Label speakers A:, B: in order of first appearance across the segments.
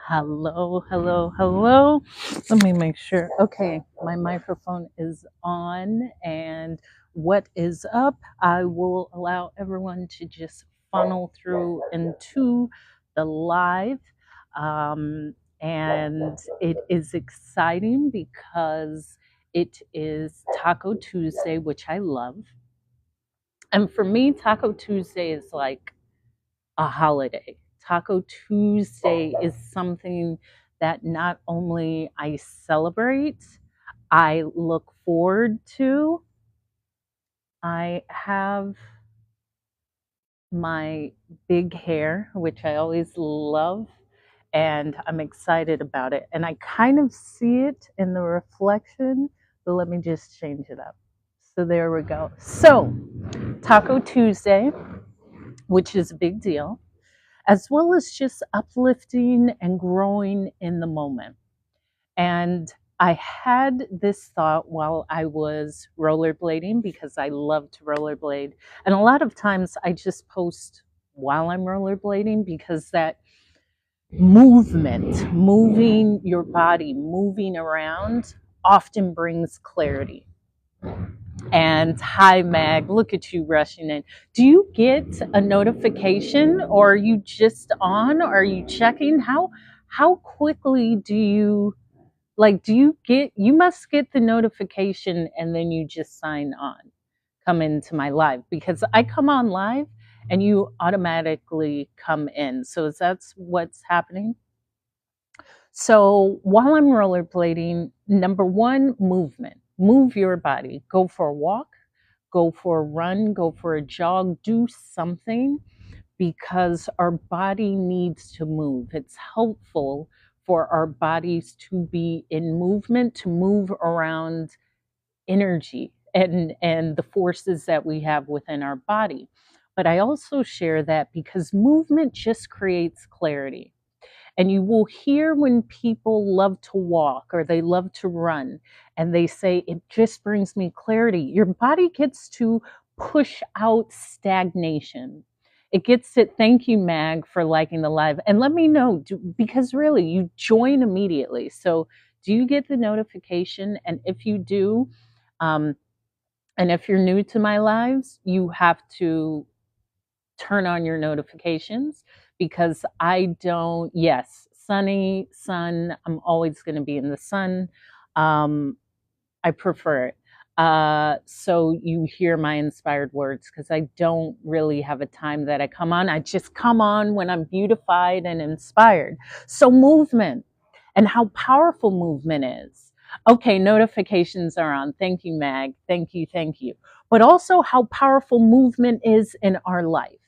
A: Hello, hello, hello. Let me make sure. Okay, my microphone is on. And what is up? I will allow everyone to just funnel through into the live. Um, and it is exciting because it is Taco Tuesday, which I love. And for me, Taco Tuesday is like a holiday. Taco Tuesday is something that not only I celebrate, I look forward to. I have my big hair, which I always love, and I'm excited about it. And I kind of see it in the reflection, but let me just change it up. So there we go. So, Taco Tuesday, which is a big deal, as well as just uplifting and growing in the moment. And I had this thought while I was rollerblading because I love to rollerblade. And a lot of times I just post while I'm rollerblading because that movement, moving your body, moving around often brings clarity. And hi, Mag, look at you rushing in. Do you get a notification, or are you just on? Or are you checking? How quickly do you do you get, you must get the notification and then you just sign on, come into my live, because I come on live and you automatically come in. So is that's what's happening? So while I'm rollerblading, number one, movement. Move your body. Go for a walk, go for a run, go for a jog, do something, because our body needs to move. It's helpful for our bodies to be in movement, to move around energy and the forces that we have within our body. But I also share that because movement just creates clarity. And you will hear when people love to walk or they love to run and they say, it just brings me clarity. Your body gets to push out stagnation. It gets it. Thank you, Mag, for liking the live. And let me know, because really, you join immediately. So, do you get the notification? And if you do, um, and if you're new to my lives, you have to turn on your notifications, because I don't, yes, sunny, sun, I'm always going to be in the sun. Um, I prefer it. So you hear my inspired words, because I don't really have a time that I come on. I just come on when I'm beautified and inspired. So movement and how powerful movement is. Okay, notifications are on. Thank you, Mag. Thank you, thank you. But also how powerful movement is in our life.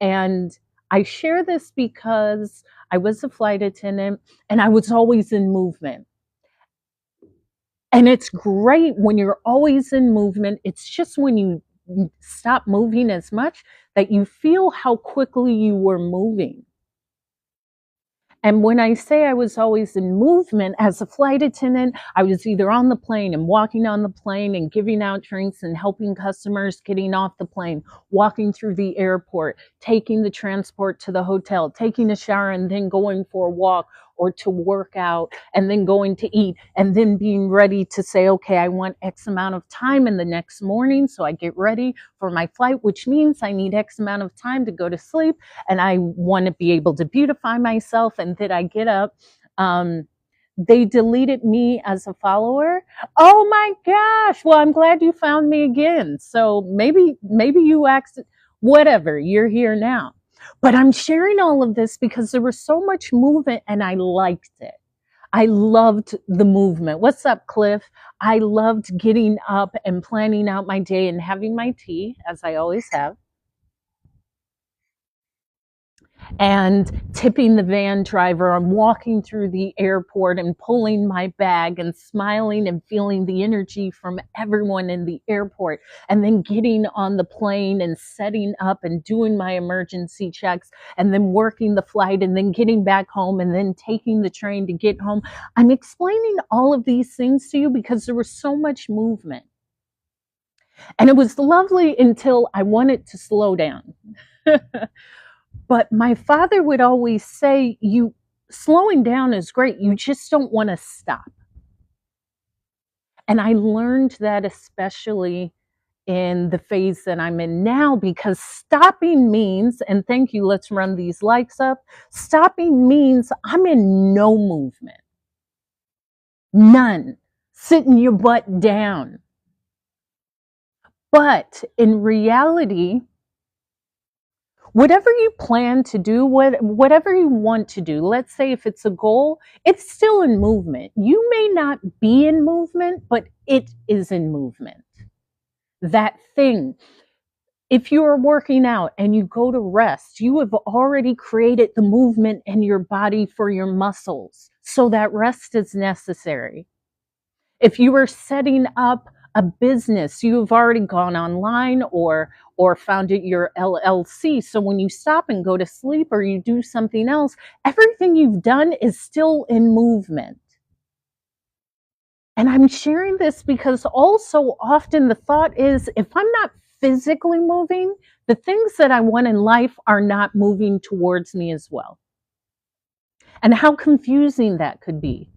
A: And I share this because I was a flight attendant and I was always in movement. And it's great when you're always in movement. It's just when you stop moving as much that you feel how quickly you were moving. And when I say I was always in movement as a flight attendant, I was either on the plane and walking on the plane and giving out drinks and helping customers getting off the plane, walking through the airport, taking the transport to the hotel, taking a shower and then going for a walk or to work out and then going to eat and then being ready to say, okay, I want X amount of time in the next morning. So I get ready for my flight, which means I need X amount of time to go to sleep. And I want to be able to beautify myself. And that I get up. They deleted me as a follower. Oh my gosh. Well, I'm glad you found me again. So maybe you asked, whatever, you're here now. But I'm sharing all of this because there was so much movement and I liked it. I loved the movement. What's up, Cliff? I loved getting up and planning out my day and having my tea, as I always have, and tipping the van driver. I'm walking through the airport and pulling my bag and smiling and feeling the energy from everyone in the airport, and then getting on the plane and setting up and doing my emergency checks and then working the flight and then getting back home and then taking the train to get home. I'm explaining all of these things to you because there was so much movement. And it was lovely until I wanted to slow down. But my father would always say, you slowing down is great. You just don't want to stop. And I learned that especially in the phase that I'm in now, because stopping means, and thank you, let's run these likes up. Stopping means I'm in no movement, none, sitting your butt down. But in reality, whatever you plan to do, whatever you want to do, let's say if it's a goal, it's still in movement. You may not be in movement, but it is in movement. That thing, if you are working out and you go to rest, you have already created the movement in your body for your muscles. So that rest is necessary. If you are setting up a business, you've already gone online or founded your LLC. So when you stop and go to sleep or you do something else, everything you've done is still in movement. And I'm sharing this because also often the thought is, if I'm not physically moving, the things that I want in life are not moving towards me as well. And how confusing that could be.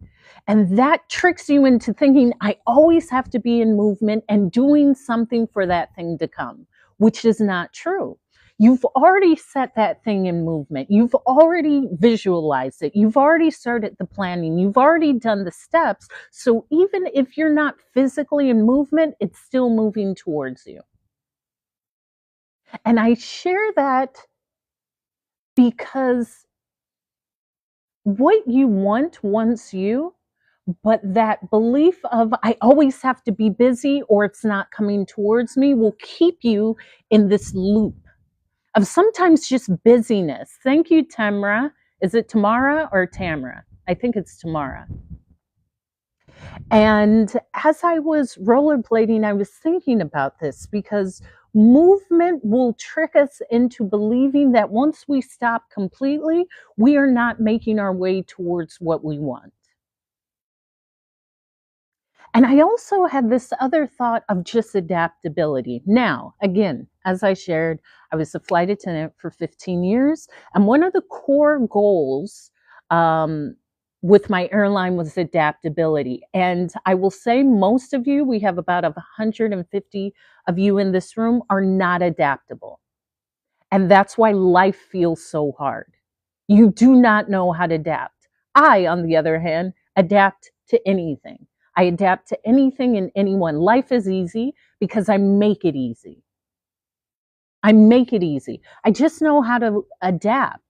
A: And that tricks you into thinking, I always have to be in movement and doing something for that thing to come, which is not true. You've already set that thing in movement. You've already visualized it. You've already started the planning. You've already done the steps. So even if you're not physically in movement, it's still moving towards you. And I share that because what you want wants you, but that belief of I always have to be busy or it's not coming towards me will keep you in this loop of sometimes just busyness. Thank you, Tamra. Is it Tamara or Tamra? I think it's Tamara. And as I was rollerblading, I was thinking about this because movement will trick us into believing that once we stop completely, we are not making our way towards what we want. And I also had this other thought of just adaptability. Now, again, as I shared, I was a flight attendant for 15 years. And one of the core goals with my airline was adaptability. And I will say most of you, we have about 150 of you in this room, are not adaptable. And that's why life feels so hard. You do not know how to adapt. I, on the other hand, adapt to anything. I adapt to anything and anyone. Life is easy because I make it easy. I make it easy. I just know how to adapt.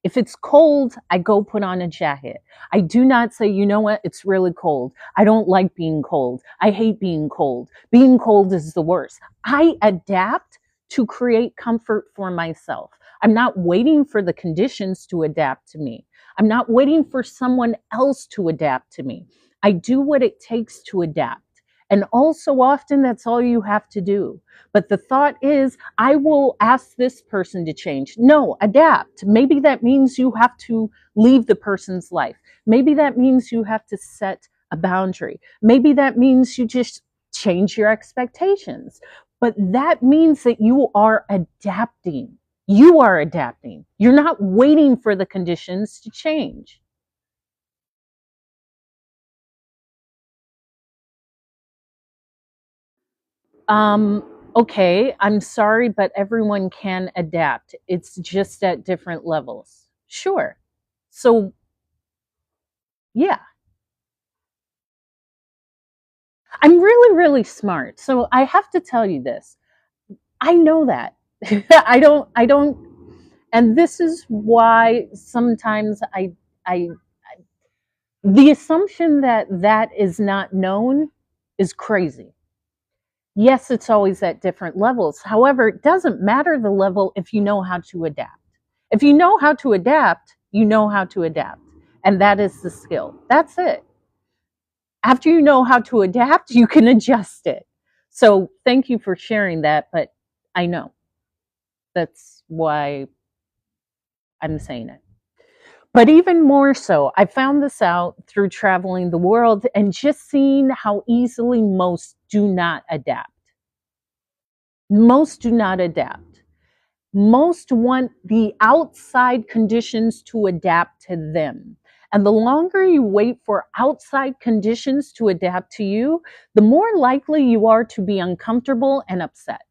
A: If it's cold, I go put on a jacket. I do not say, you know what, it's really cold. I don't like being cold. I hate being cold. Being cold is the worst. I adapt to create comfort for myself. I'm not waiting for the conditions to adapt to me. I'm not waiting for someone else to adapt to me. I do what it takes to adapt. And also often that's all you have to do. But the thought is, I will ask this person to change. No, adapt. Maybe that means you have to leave the person's life. Maybe that means you have to set a boundary. Maybe that means you just change your expectations. But that means that you are adapting. You are adapting. You're not waiting for the conditions to change. Okay, I'm sorry, but everyone can adapt. It's just at different levels. Sure. So, yeah, I'm really, really smart. So I have to tell you this. I know that. I don't, and this is why sometimes the assumption that that is not known is crazy. Yes, it's always at different levels. However, it doesn't matter the level if you know how to adapt. If you know how to adapt, you know how to adapt. And that is the skill. That's it. After you know how to adapt, you can adjust it. So thank you for sharing that, but I know. That's why I'm saying it. But even more so, I found this out through traveling the world and just seeing how easily most do not adapt. Most do not adapt. Most want the outside conditions to adapt to them. And the longer you wait for outside conditions to adapt to you, the more likely you are to be uncomfortable and upset.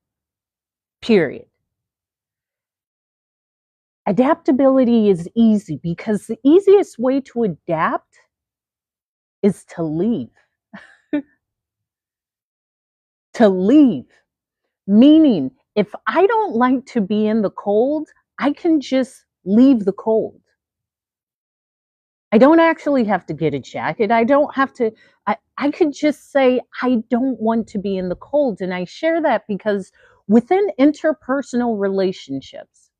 A: Period. Adaptability is easy because the easiest way to adapt is to leave. To leave. Meaning, if I don't like to be in the cold, I can just leave the cold. I don't actually have to get a jacket. I don't have to, I could just say, I don't want to be in the cold. And I share that because within interpersonal relationships,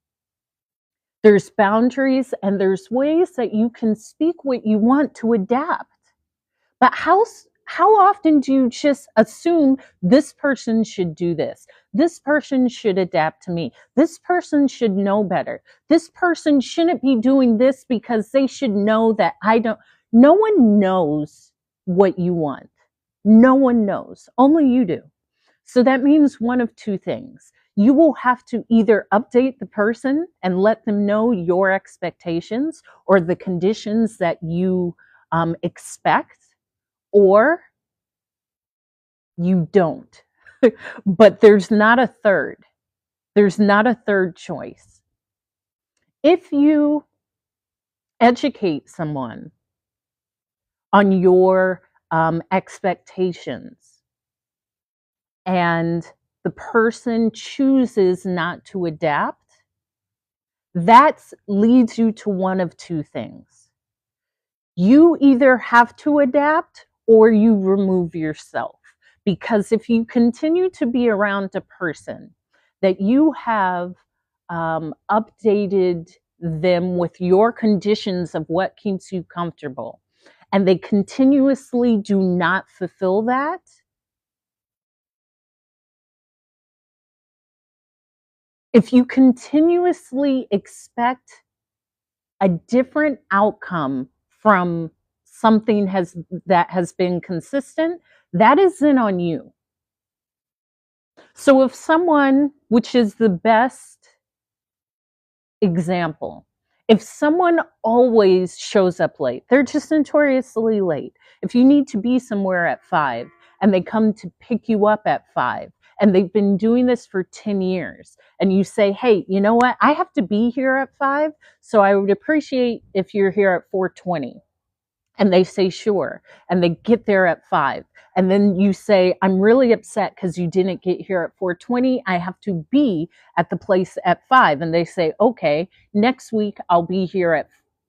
A: there's boundaries and there's ways that you can speak what you want to adapt. But how often do you just assume this person should do this? This person should adapt to me. This person should know better. This person shouldn't be doing this because they should know that I don't. No one knows what you want. No one knows. Only you do. So that means one of two things. You will have to either update the person and let them know your expectations or the conditions that you expect, or you don't. But there's not a third. There's not a third choice. If you educate someone on your expectations and the person chooses not to adapt, that leads you to one of two things. You either have to adapt or you remove yourself. Because if you continue to be around a person that you have updated them with your conditions of what keeps you comfortable, and they continuously do not fulfill that, if you continuously expect a different outcome from something that has been consistent, that is then on you. So if someone, which is the best example, if someone always shows up late, they're just notoriously late. If you need to be somewhere at 5 and they come to pick you up at 5 and they've been doing this for 10 years and you say, hey, you know what? I have to be here at 5, so I would appreciate if you're here at 4:20. And they say, sure. And they get there at 5. And then you say, I'm really upset because you didn't get here at 4:20. I have to be at the place at 5. And they say, okay, next week I'll be here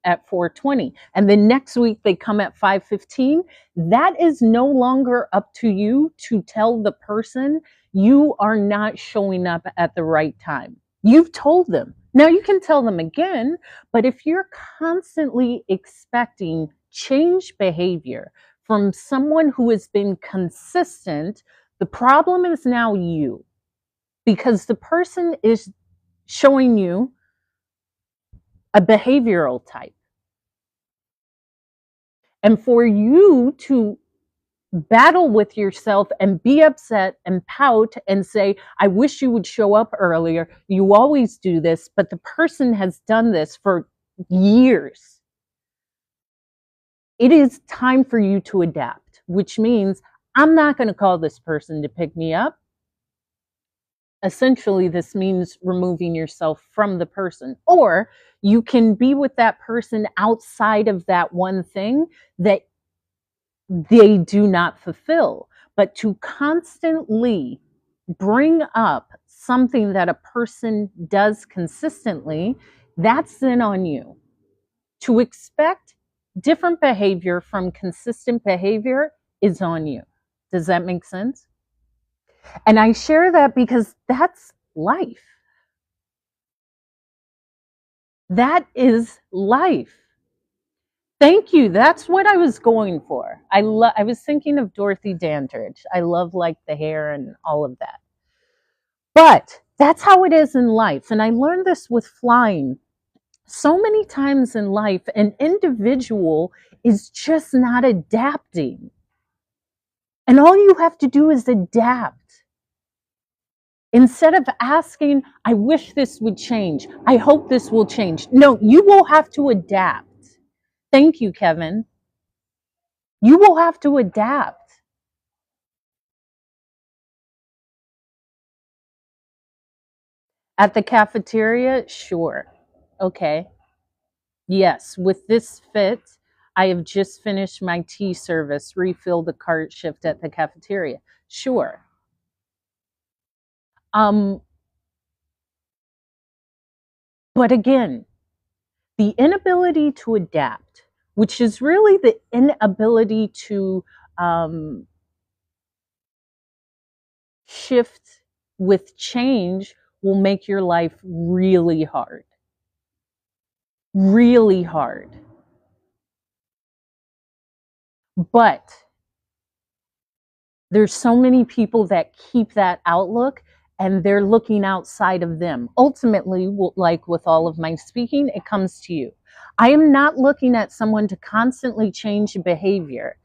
A: at 4:20. And then next week they come at 5:15. That is no longer up to you to tell the person you are not showing up at the right time. You've told them. Now you can tell them again, but if you're constantly expecting change behavior from someone who has been consistent, the problem is now you, because the person is showing you a behavioral type. And for you to battle with yourself and be upset and pout and say, I wish you would show up earlier. You always do this, but the person has done this for years. It is time for you to adapt, which means I'm not going to call this person to pick me up. Essentially, this means removing yourself from the person. Or you can be with that person outside of that one thing that they do not fulfill. But to constantly bring up something that a person does consistently, that's then on you. To expect different behavior from consistent behavior is on you. Does that make sense? And I share that because that's life. That is life. Thank you. That's what I was going for. I was thinking of Dorothy Dandridge. I love like the hair and all of that. But that's how it is in life. And I learned this with flying. So many times in life, an individual is just not adapting. And all you have to do is adapt. Instead of asking, I wish this would change, I hope this will change. No, you will have to adapt. Thank you, Kevin. You will have to adapt. At the cafeteria, sure. Okay. Yes, with this fit, I have just finished my tea service, refill the cart shift at the cafeteria. Sure. Um, but again, the inability to adapt, which is really the inability to um, shift with change, will make your life really hard. Really hard. But there's so many people that keep that outlook and they're looking outside of them. Ultimately, like with all of my speaking, it comes to you. I am not looking at someone to constantly change behavior.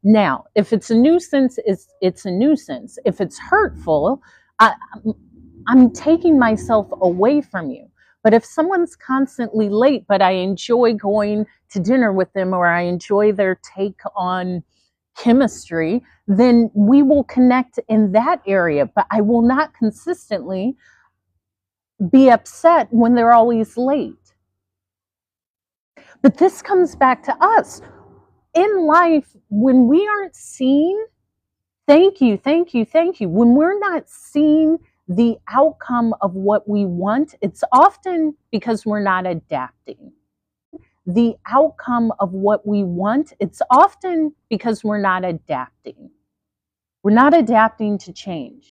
A: Now, if it's a nuisance, it's a nuisance. If it's hurtful, I, I'm taking myself away from you. But if someone's constantly late, but I enjoy going to dinner with them or I enjoy their take on chemistry, then we will connect in that area. But I will not consistently be upset when they're always late. But this comes back to us. In life, when we aren't seen, thank you, thank you, thank you. When we're not seeing the outcome of what we want, it's often because we're not adapting. The outcome of what we want, it's often because we're not adapting. We're not adapting to change.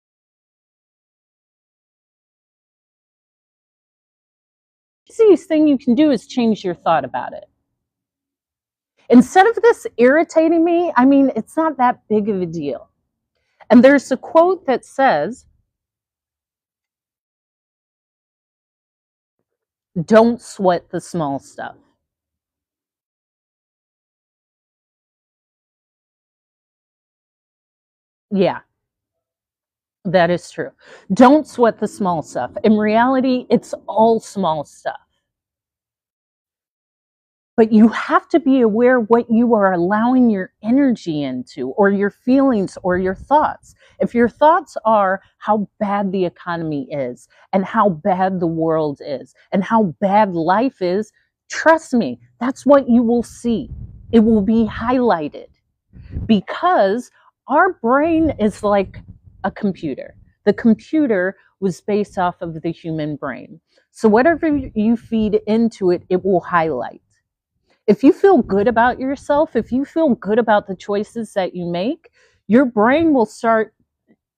A: The easiest thing you can do is change your thought about it. Instead of this irritating me, I mean, it's not that big of a deal. And there's a quote that says, don't sweat the small stuff. Yeah, that is true. Don't sweat the small stuff. In reality, it's all small stuff. But you have to be aware what you are allowing your energy into, or your feelings, or your thoughts. If your thoughts are how bad the economy is, and how bad the world is, and how bad life is, trust me, that's what you will see. It will be highlighted because our brain is like a computer. The computer was based off of the human brain. So whatever you feed into it, it will highlight. If you feel good about yourself, if you feel good about the choices that you make, your brain will start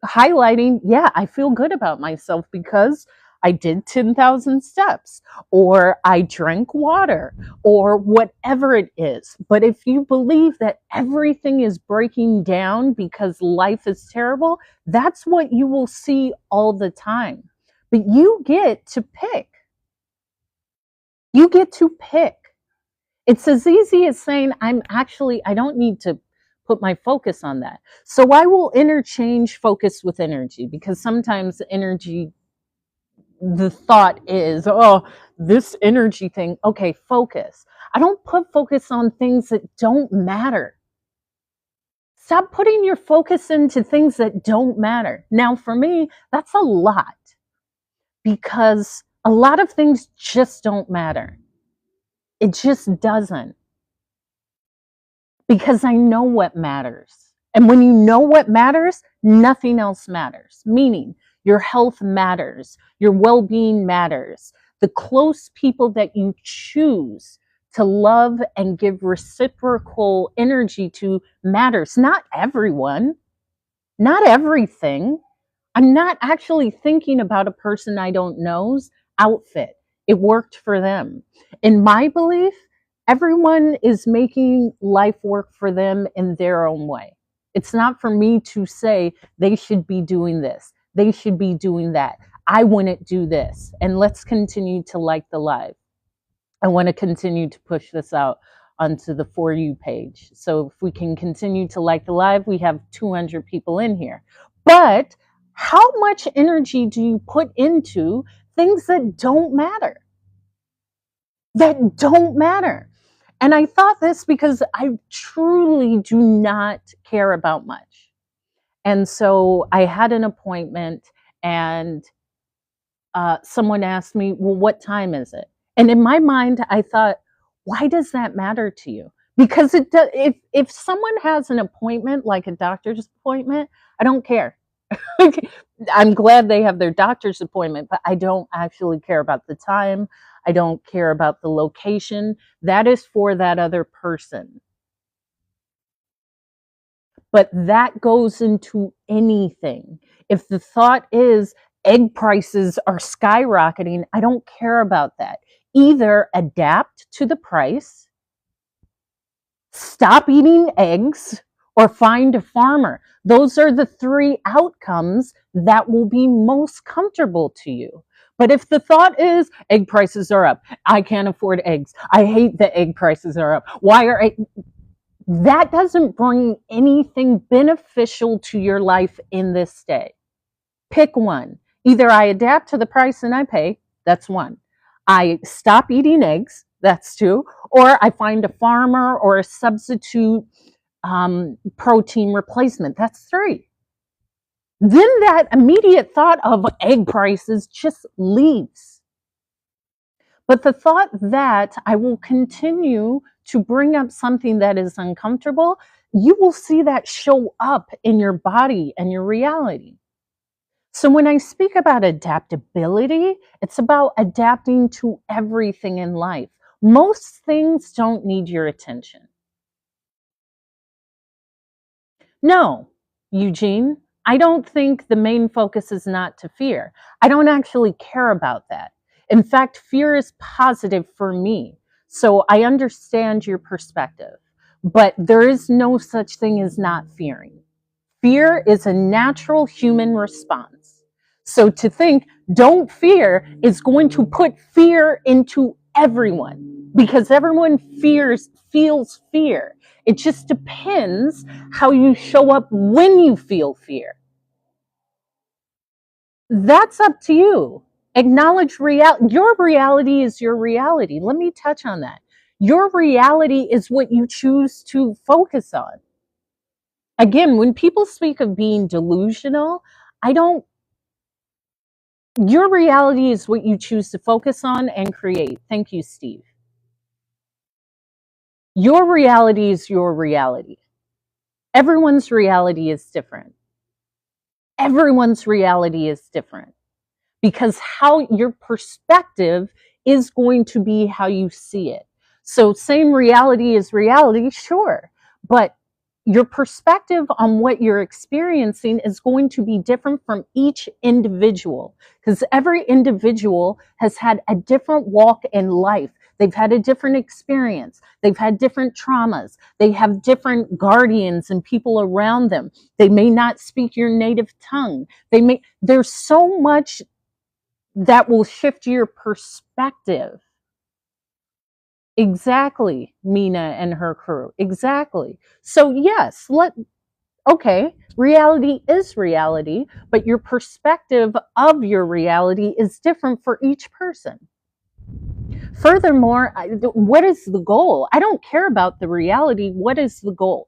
A: highlighting, yeah, I feel good about myself because I did 10,000 steps, or I drank water, or whatever it is. But if you believe that everything is breaking down because life is terrible, that's what you will see all the time. But you get to pick. You get to pick. It's as easy as saying, I don't need to put my focus on that. So I will interchange focus with energy, because sometimes energy, the thought is, oh, this energy thing. Okay, focus. I don't put focus on things that don't matter. Stop putting your focus into things that don't matter. Now, for me, that's a lot, because a lot of things just don't matter. It just doesn't. Because I know what matters. And when you know what matters, nothing else matters. Meaning, your health matters, your well being matters. The close people that you choose to love and give reciprocal energy to matters. Not everyone, not everything. I'm not actually thinking about a person I don't know's outfit. It worked for them. In my belief, everyone is making life work for them in their own way. It's not for me to say they should be doing this, they should be doing that. I wouldn't do this. And let's continue to like the live. I want to continue to push this out onto the For You page. So if we can continue to like the live, we have 200 people in here. But how much energy do you put into things that don't matter? That don't matter. And I thought this because I truly do not care about much. And so I had an appointment, and someone asked me, well, what time is it? And in my mind, I thought, why does that matter to you? Because it does, if someone has an appointment, like a doctor's appointment, I don't care. I'm glad they have their doctor's appointment, but I don't actually care about the time. I don't care about the location. That is for that other person. But that goes into anything. If the thought is egg prices are skyrocketing, I don't care about that. Either adapt to the price, stop eating eggs, or find a farmer. Those are the three outcomes that will be most comfortable to you. But if the thought is egg prices are up, I can't afford eggs, I hate that egg prices are up, why are eggs? That doesn't bring anything beneficial to your life in this day. Pick one. Either I adapt to the price and I pay, that's one. I stop eating eggs, that's two. Or I find a farmer or a substitute protein replacement, that's three. Then that immediate thought of egg prices just leaves. But the thought that I will continue to bring up something that is uncomfortable, you will see that show up in your body and your reality. So when I speak about adaptability, it's about adapting to everything in life. Most things don't need your attention. No, Eugene, I don't think the main focus is not to fear. I don't actually care about that. In fact, fear is positive for me. So I understand your perspective, but there is no such thing as not fearing. Fear is a natural human response. So to think, don't fear, is going to put fear into everyone because everyone feels fear. It just depends how you show up when you feel fear. That's up to you. Acknowledge reality. Your reality is your reality. Let me touch on that. Your reality is what you choose to focus on. Again, when people speak of being delusional, I don't, your reality is what you choose to focus on and create. Thank you, Steve. Your reality is your reality. Everyone's reality is different. Everyone's reality is different because how your perspective is going to be how you see it. So same reality is reality, sure, but your perspective on what you're experiencing is going to be different from each individual because every individual has had a different walk in life. They've had a different experience. They've had different traumas. They have different guardians and people around them. They may not speak your native tongue. There's so much that will shift your perspective. Exactly, Mina and her crew. Exactly. So yes, okay, reality is reality, but your perspective of your reality is different for each person. Furthermore, what is the goal? I don't care about the reality. What is the goal?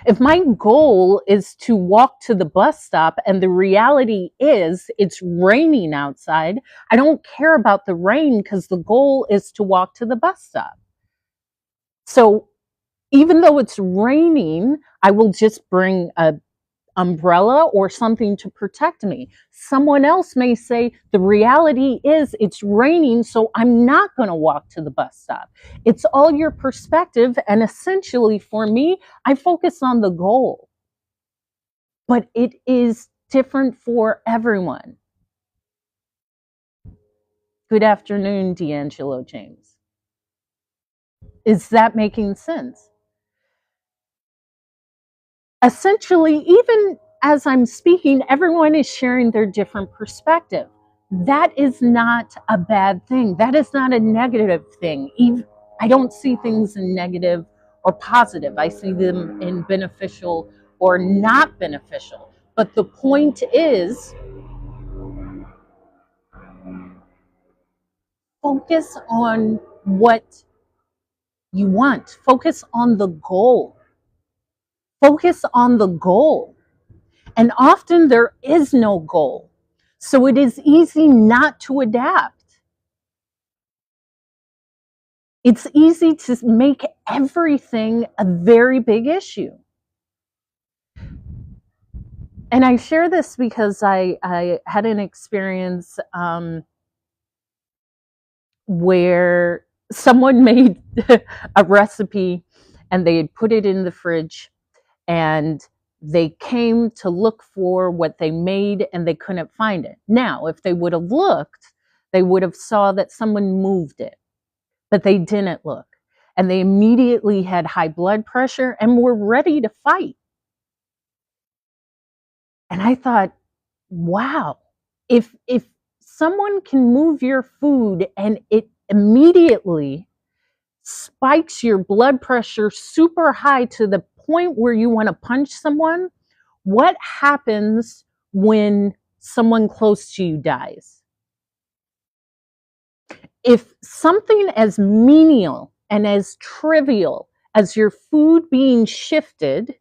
A: If my goal is to walk to the bus stop and the reality is it's raining outside, I don't care about the rain because the goal is to walk to the bus stop. So even though it's raining, I will just bring a umbrella or something to protect me. Someone else may say, the reality is it's raining, so I'm not going to walk to the bus stop. It's all your perspective. And essentially for me, I focus on the goal, but it is different for everyone. Good afternoon, D'Angelo James. Is that making sense? Essentially, even as I'm speaking, everyone is sharing their different perspective. That is not a bad thing. That is not a negative thing. I don't see things in negative or positive. I see them in beneficial or not beneficial. But the point is, focus on what you want. Focus on the goal. Focus on the goal. And often there is no goal. So it is easy not to adapt. It's easy to make everything a very big issue. And I share this because I had an experience where someone made a recipe and they had put it in the fridge, and they came to look for what they made and they couldn't find it. Now, if they would have looked, they would have saw that someone moved it, but they didn't look. And they immediately had high blood pressure and were ready to fight. And I thought, wow, if someone can move your food and it immediately spikes your blood pressure super high to the point where you want to punch someone, what happens when someone close to you dies? If something as menial and as trivial as your food being shifted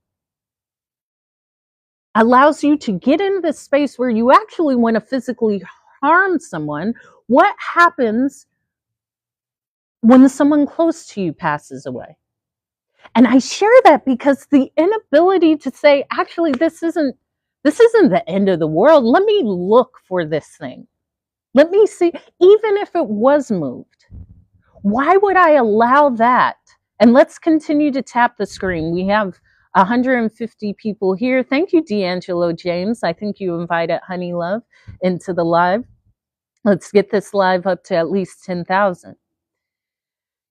A: allows you to get into this space where you actually want to physically harm someone, what happens when someone close to you passes away? And I share that because the inability to say, actually, this isn't the end of the world. Let me look for this thing. Let me see, even if it was moved, why would I allow that? And let's continue to tap the screen. We have 150 people here. Thank you, D'Angelo James. I think you invited Honey Love into the live. Let's get this live up to at least 10,000.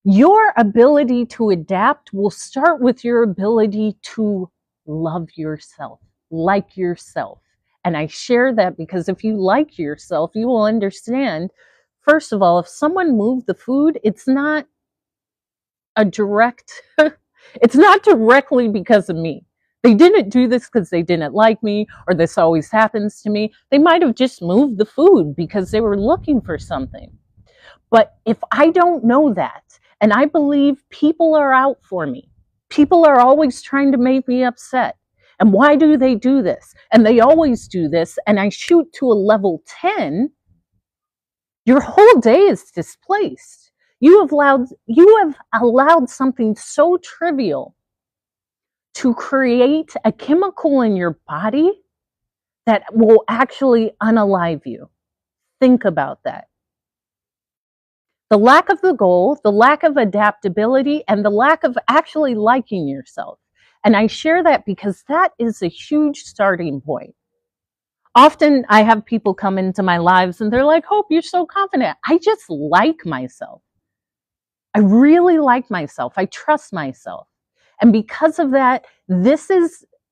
A: Your ability to adapt will start with your ability to love yourself, like yourself. And I share that because if you like yourself, you will understand, first of all, if someone moved the food, it's not a direct, it's not directly because of me. They didn't do this because they didn't like me or this always happens to me. They might have just moved the food because they were looking for something. But if I don't know that, and I believe people are out for me, people are always trying to make me upset. And why do they do this? And they always do this. And I shoot to a level 10, your whole day is displaced. You have allowed something so trivial to create a chemical in your body that will actually unalive you. Think about that. The lack of the goal, the lack of adaptability, and the lack of actually liking yourself. And I share that because that is a huge starting point. Often I have people come into my lives and they're like, Hope, you're so confident. I just like myself. I really like myself. I trust myself. And because of that,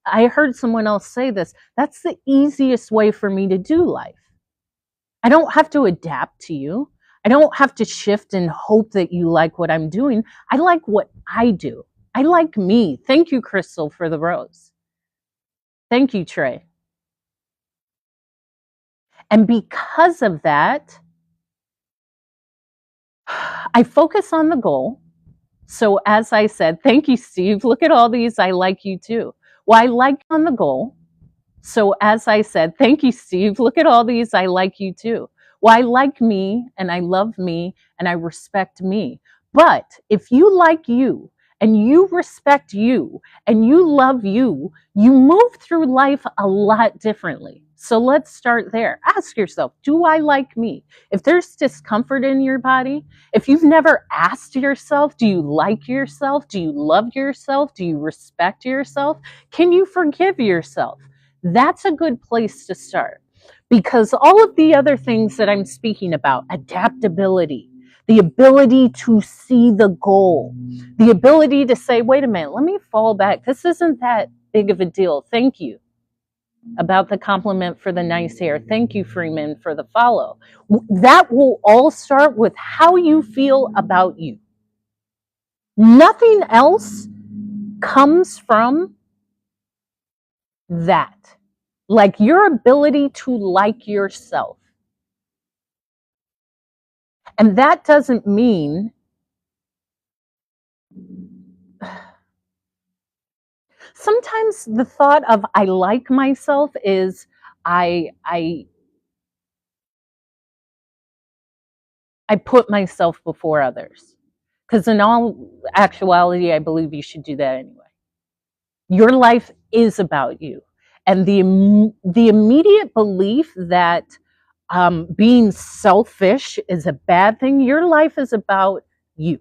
A: I heard someone else say this, that's the easiest way for me to do life. I don't have to adapt to you. I don't have to shift and hope that you like what I'm doing. I like what I do. I like me. Thank you, Crystal, for the rose. Thank you, Trey. And because of that, I focus on the goal. So as I said, thank you, Steve. Look at all these. I like you too. Well, I like on the goal. So as I said, thank you, Steve. Look at all these. I like you too. Well, I like me and I love me and I respect me. But if you like you and you respect you and you love you, you move through life a lot differently. So let's start there. Ask yourself, do I like me? If there's discomfort in your body, if you've never asked yourself, do you like yourself? Do you love yourself? Do you respect yourself? Can you forgive yourself? That's a good place to start, because all of the other things that I'm speaking about, adaptability, the ability to see the goal, the ability to say, wait a minute, let me fall back. This isn't that big of a deal. Thank you about the compliment for the nice hair. Thank you, Freeman, for the follow. That will all start with how you feel about you. Nothing else comes from that. Like your ability to like yourself. And that doesn't mean Sometimes the thought of I like myself is I I I put myself before others. Because in all actuality, I believe you should do that anyway. Your life is about you. And the immediate belief that being selfish is a bad thing, your life is about you.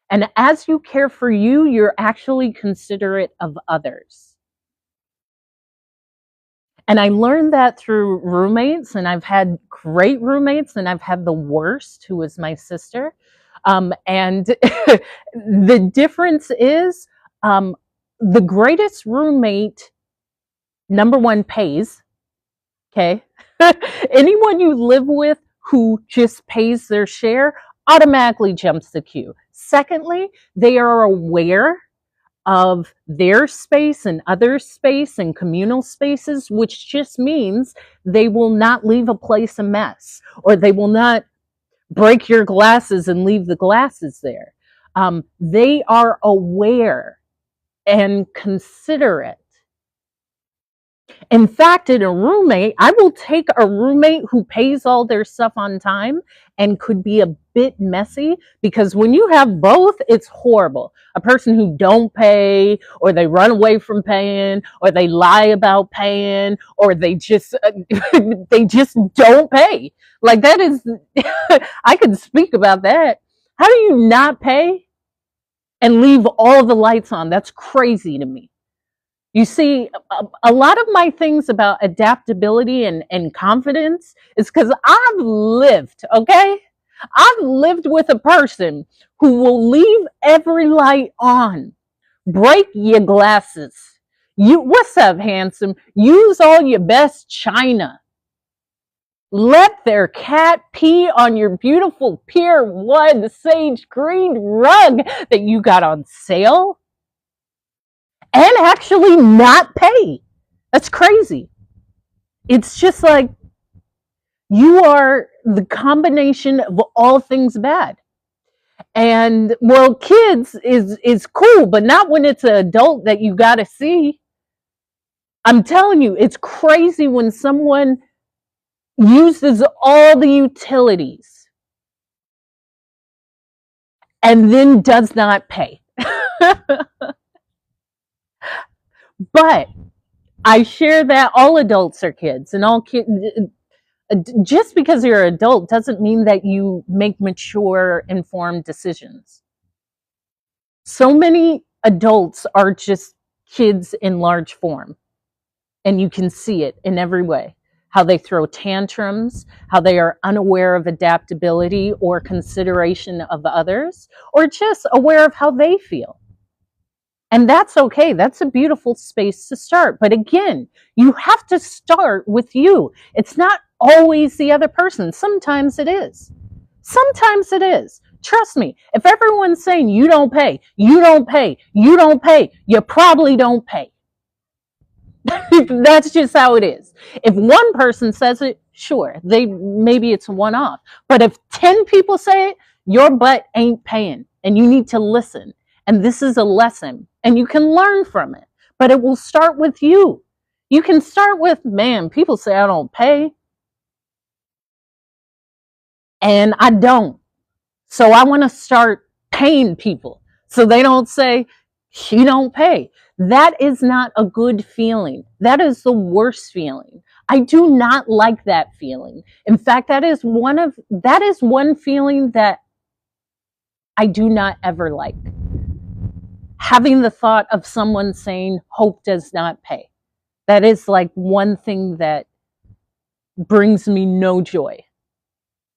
A: And as you care for you, you're actually considerate of others. And I learned that through roommates, and I've had great roommates, and I've had the worst, who was my sister. And the difference is the greatest roommate, number one, pays. Okay. Anyone you live with who just pays their share automatically jumps the queue. Secondly, they are aware of their space and other space and communal spaces, which just means they will not leave a place a mess, or they will not break your glasses and leave the glasses there. They are aware and considerate. In fact, in a roommate, I will take a roommate who pays all their stuff on time and could be a bit messy, because when you have both, it's horrible. A person who don't pay, or they run away from paying, or they lie about paying, or they just they just don't pay. Like that is I can speak about that. How do you not pay and leave all the lights on? That's crazy to me. You see, a lot of my things about adaptability and confidence is because I've lived, okay? I've lived with a person who will leave every light on, break your glasses. What's up, handsome? Use all your best china. Let their cat pee on your beautiful Pier 1 sage green rug that you got on sale, and actually not pay. That's crazy. It's just like you are the combination of all things bad. And well, kids is cool, but not when it's an adult that you got to see. I'm telling you, it's crazy when someone uses all the utilities and then does not pay. But I share that all adults are kids, and all kids. Just because you're an adult doesn't mean that you make mature, informed decisions. So many adults are just kids in large form, and you can see it in every way. How they throw tantrums, how they are unaware of adaptability or consideration of others, or just aware of how they feel. And that's okay. That's a beautiful space to start. But again, you have to start with you. It's not always the other person. Sometimes it is. Sometimes it is. Trust me, if everyone's saying you don't pay, you don't pay, you don't pay, you probably don't pay. That's just how it is. If one person says it, sure, maybe it's a one-off. But if 10 people say it, your butt ain't paying, and you need to listen. And this is a lesson, and you can learn from it. But it will start with you. You can start with, man, people say I don't pay, and I don't. So I want to start paying people so they don't say, you don't pay. That is not a good feeling. That is the worst feeling. I do not like that feeling. In fact, that is one feeling that I do not ever like. Having the thought of someone saying hope does not pay. That is like one thing that brings me no joy.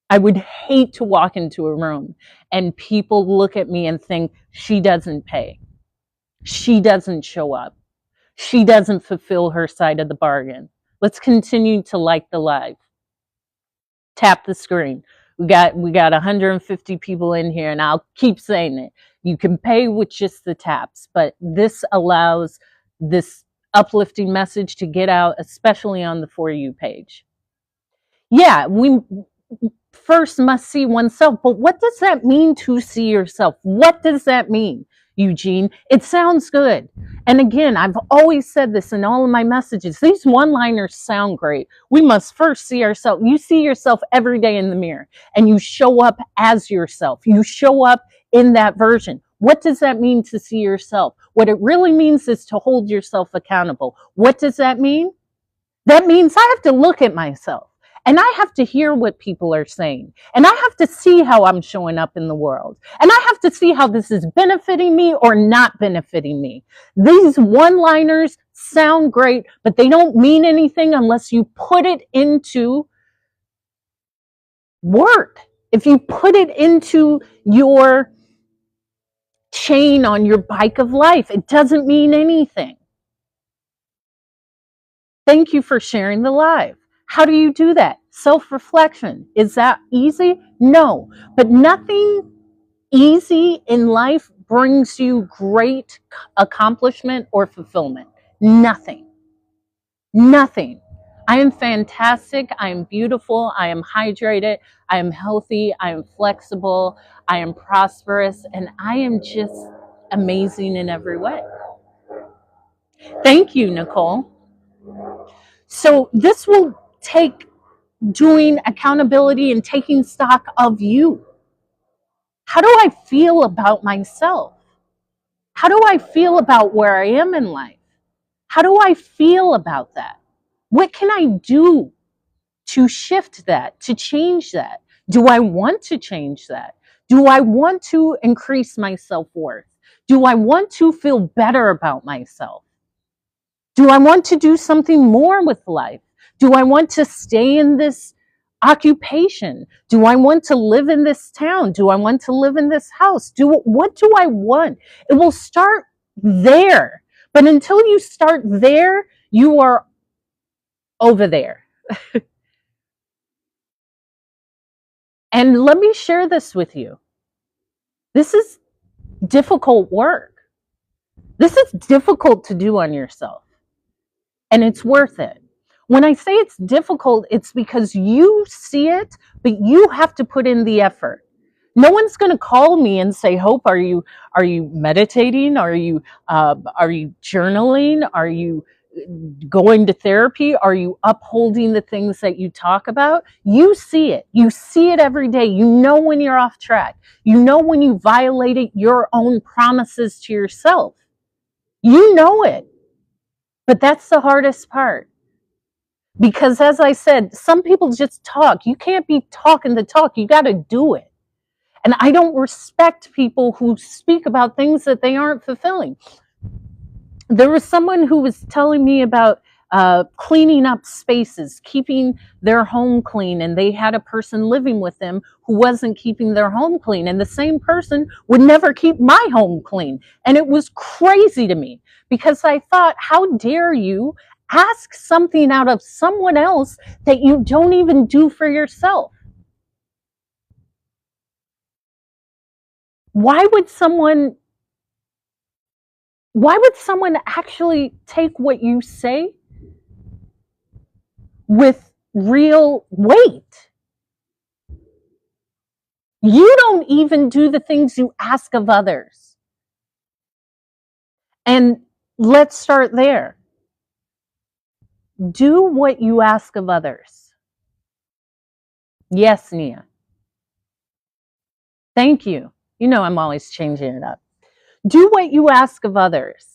A: I would hate to walk into a room and people look at me and think she doesn't pay. She doesn't show up. She doesn't fulfill her side of the bargain. Let's continue to like the live. Tap the screen. We got 150 people in here, and I'll keep saying it. You can pay with just the taps, but this allows this uplifting message to get out, especially on the For You page. Yeah, we first must see oneself, but what does that mean to see yourself? What does that mean, Eugene? It sounds good. And again, I've always said this in all of my messages. These one-liners sound great. We must first see ourselves. You see yourself every day in the mirror and you show up as yourself. You show up in that version. What does that mean to see yourself? What it really means is to hold yourself accountable. What does that mean? That means I have to look at myself and I have to hear what people are saying. And I have to see how I'm showing up in the world. And I have to see how this is benefiting me or not benefiting me. These one-liners sound great, but they don't mean anything unless you put it into work. If you put it into your chain on your bike of life, it doesn't mean anything. Thank you for sharing the live. How do you do that? Self-reflection. Is that easy? No, but nothing easy in life brings you great accomplishment or fulfillment. Nothing. Nothing. I am fantastic. I am beautiful. I am hydrated. I am healthy. I am flexible. I am prosperous. And I am just amazing in every way. Thank you, Nicole. So this will take doing accountability and taking stock of you. How do I feel about myself? How do I feel about where I am in life? How do I feel about that? What can I do to shift that, to change that? Do I want to change that? Do I want to increase my self-worth? Do I want to feel better about myself? Do I want to do something more with life? Do I want to stay in this occupation? Do I want to live in this town? Do I want to live in this house? What do I want? It will start there. But until you start there, you are over there. And let me share this with you. This is difficult work. This is difficult to do on yourself. And it's worth it. When I say it's difficult, it's because you see it, but you have to put in the effort. No one's going to call me and say, Hope, are you meditating? Are you journaling? Are you going to therapy? Are you upholding the things that you talk about? You see it. You see it every day. You know when you're off track. You know when you violated your own promises to yourself. You know it. But that's the hardest part. Because as I said, some people just talk. You can't be talking the talk. You got to do it. And I don't respect people who speak about things that they aren't fulfilling. There was someone who was telling me about cleaning up spaces, keeping their home clean, and they had a person living with them who wasn't keeping their home clean, and the same person would never keep my home clean. And it was crazy to me because I thought, how dare you ask something out of someone else that you don't even do for yourself? Why would someone actually take what you say with real weight? You don't even do the things you ask of others. And let's start there. Do what you ask of others. Yes, Nia. Thank you. You know I'm always changing it up. Do what you ask of others.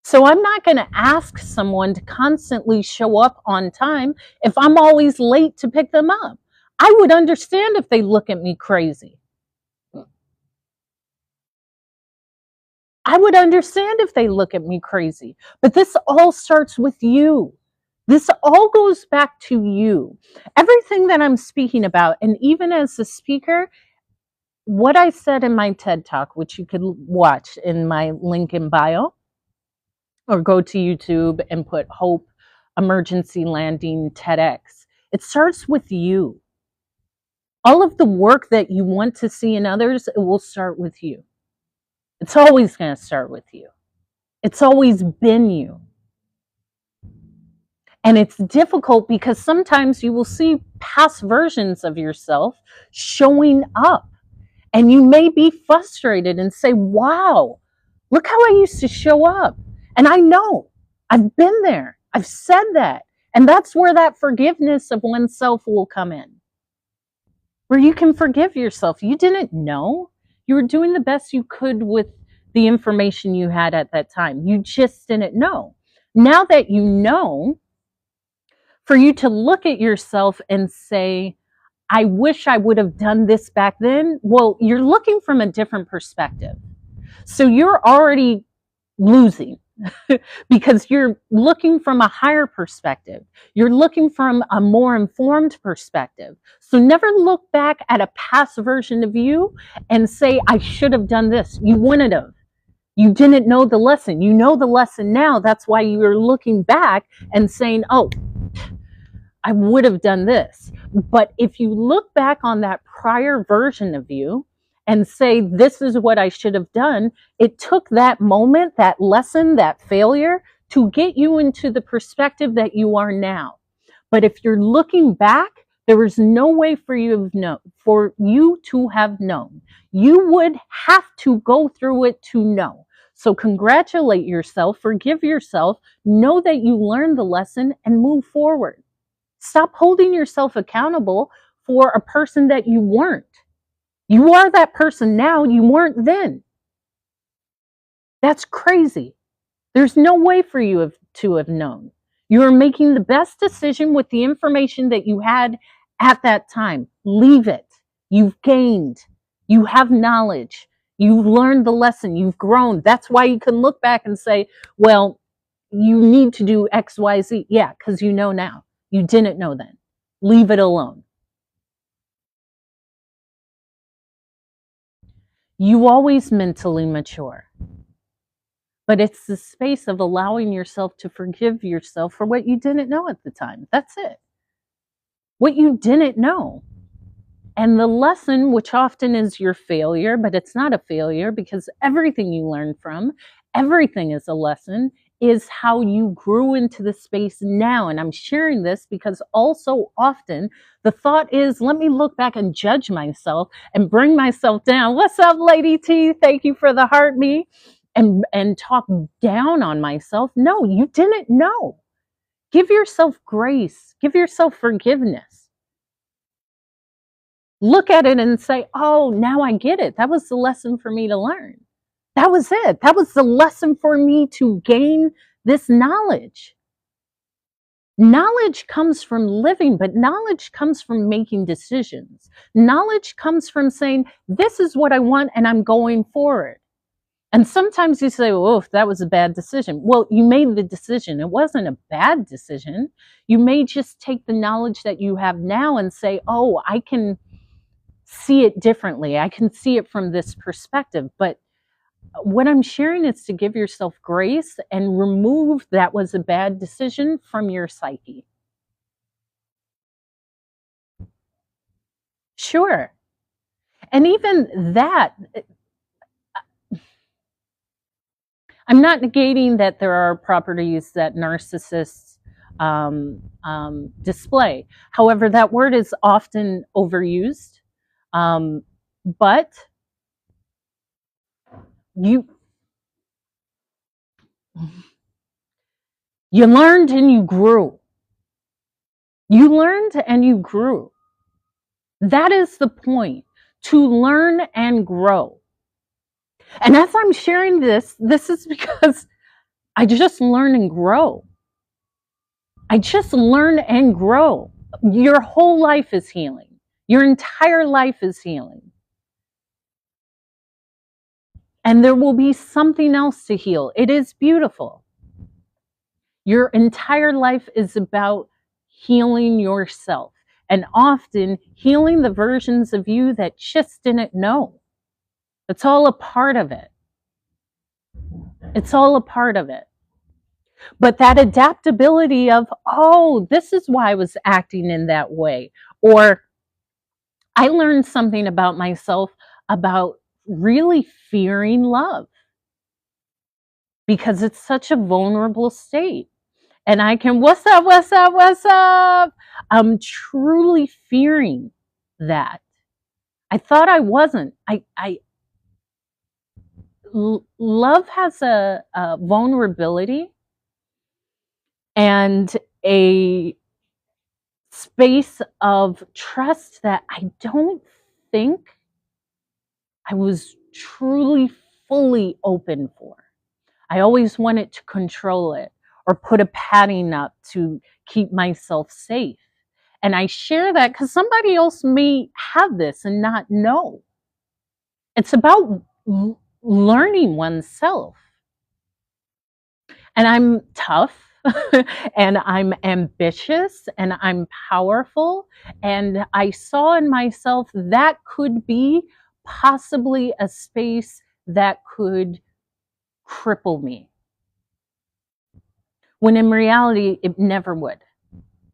A: So I'm not going to ask someone to constantly show up on time if I'm always late to pick them up. I would understand if they look at me crazy. I would understand if they look at me crazy. But this all starts with you. This all goes back to you. Everything that I'm speaking about, and even as a speaker, what I said in my TED Talk, which you could watch in my link in bio, or go to YouTube and put Hope Emergency Landing TEDx. It starts with you. All of the work that you want to see in others, it will start with you. It's always going to start with you. It's always been you. And it's difficult because sometimes you will see past versions of yourself showing up. And you may be frustrated and say, wow, Look how I used to show up. And I know I've been there. I've said that. And that's where that forgiveness of oneself will come in, where you can forgive yourself. You didn't know. You were doing the best you could with the information you had at that time. You just didn't know. Now that you know, for you to look at yourself and say, I wish I would have done this back then. Well, you're looking from a different perspective. So you're already losing because you're looking from a higher perspective. You're looking from a more informed perspective. So never look back at a past version of you and say, I should have done this. You wouldn't have. You didn't know the lesson. You know the lesson now. That's why you're looking back and saying, oh, I would have done this. But if you look back on that prior version of you and say, this is what I should have done, it took that moment, that lesson, that failure to get you into the perspective that you are now. But if you're looking back, there is no way for you to have known. You would have to go through it to know. So congratulate yourself, forgive yourself, know that you learned the lesson, and move forward. Stop holding yourself accountable for a person that you weren't. You are that person now, you weren't then. That's crazy. There's no way for you to have known. You are making the best decision with the information that you had at that time. Leave it. You've gained. You have knowledge. You've learned the lesson. You've grown. That's why you can look back and say, well, you need to do X, Y, Z. Yeah, because you know now. You didn't know then. Leave it alone. You always mentally mature. But it's the space of allowing yourself to forgive yourself for what you didn't know at the time. That's it. What you didn't know. And the lesson, which often is your failure, but it's not a failure because everything you learn from, everything is a lesson, is how you grew into the space now. And I'm sharing this because also often the thought is, let me look back and judge myself and bring myself down. What's up, Lady T? Thank you for the heart me. And talk down on myself. No, you didn't know. Give yourself grace. Give yourself forgiveness. Look at it and say, oh, now I get it. That was the lesson for me to learn. That was it. That was the lesson for me to gain this knowledge. Knowledge comes from living, but knowledge comes from making decisions. Knowledge comes from saying, this is what I want and I'm going forward. And sometimes you say, oh, that was a bad decision. Well, you made the decision. It wasn't a bad decision. You may just take the knowledge that you have now and say, oh, I can see it differently. I can see it from this perspective. But what I'm sharing is to give yourself grace and remove that was a bad decision from your psyche. Sure. And even that, I'm not negating that there are properties that narcissists display. However, that word is often overused. But you learned and you grew. You learned and you grew. That is the point, to learn and grow. And as I'm sharing this is because I just learn and grow. I just learn and grow. Your whole life is healing. Your entire life is healing. And there will be something else to heal. It is beautiful. Your entire life is about healing yourself, and often healing the versions of you that just didn't know. It's all a part of it. It's all a part of it. But that adaptability of, oh, this is why I was acting in that way. Or I learned something about myself about really fearing love because it's such a vulnerable state. And I can, what's up, what's up, what's up? I'm truly fearing that. I thought I wasn't. love has a vulnerability and a space of trust that I don't think I was truly fully open for. I always wanted to control it or put a padding up to keep myself safe. And I share that because somebody else may have this and not know. It's about learning oneself. And I'm tough and I'm ambitious and I'm powerful. And I saw in myself that could be possibly a space that could cripple me. When in reality, it never would.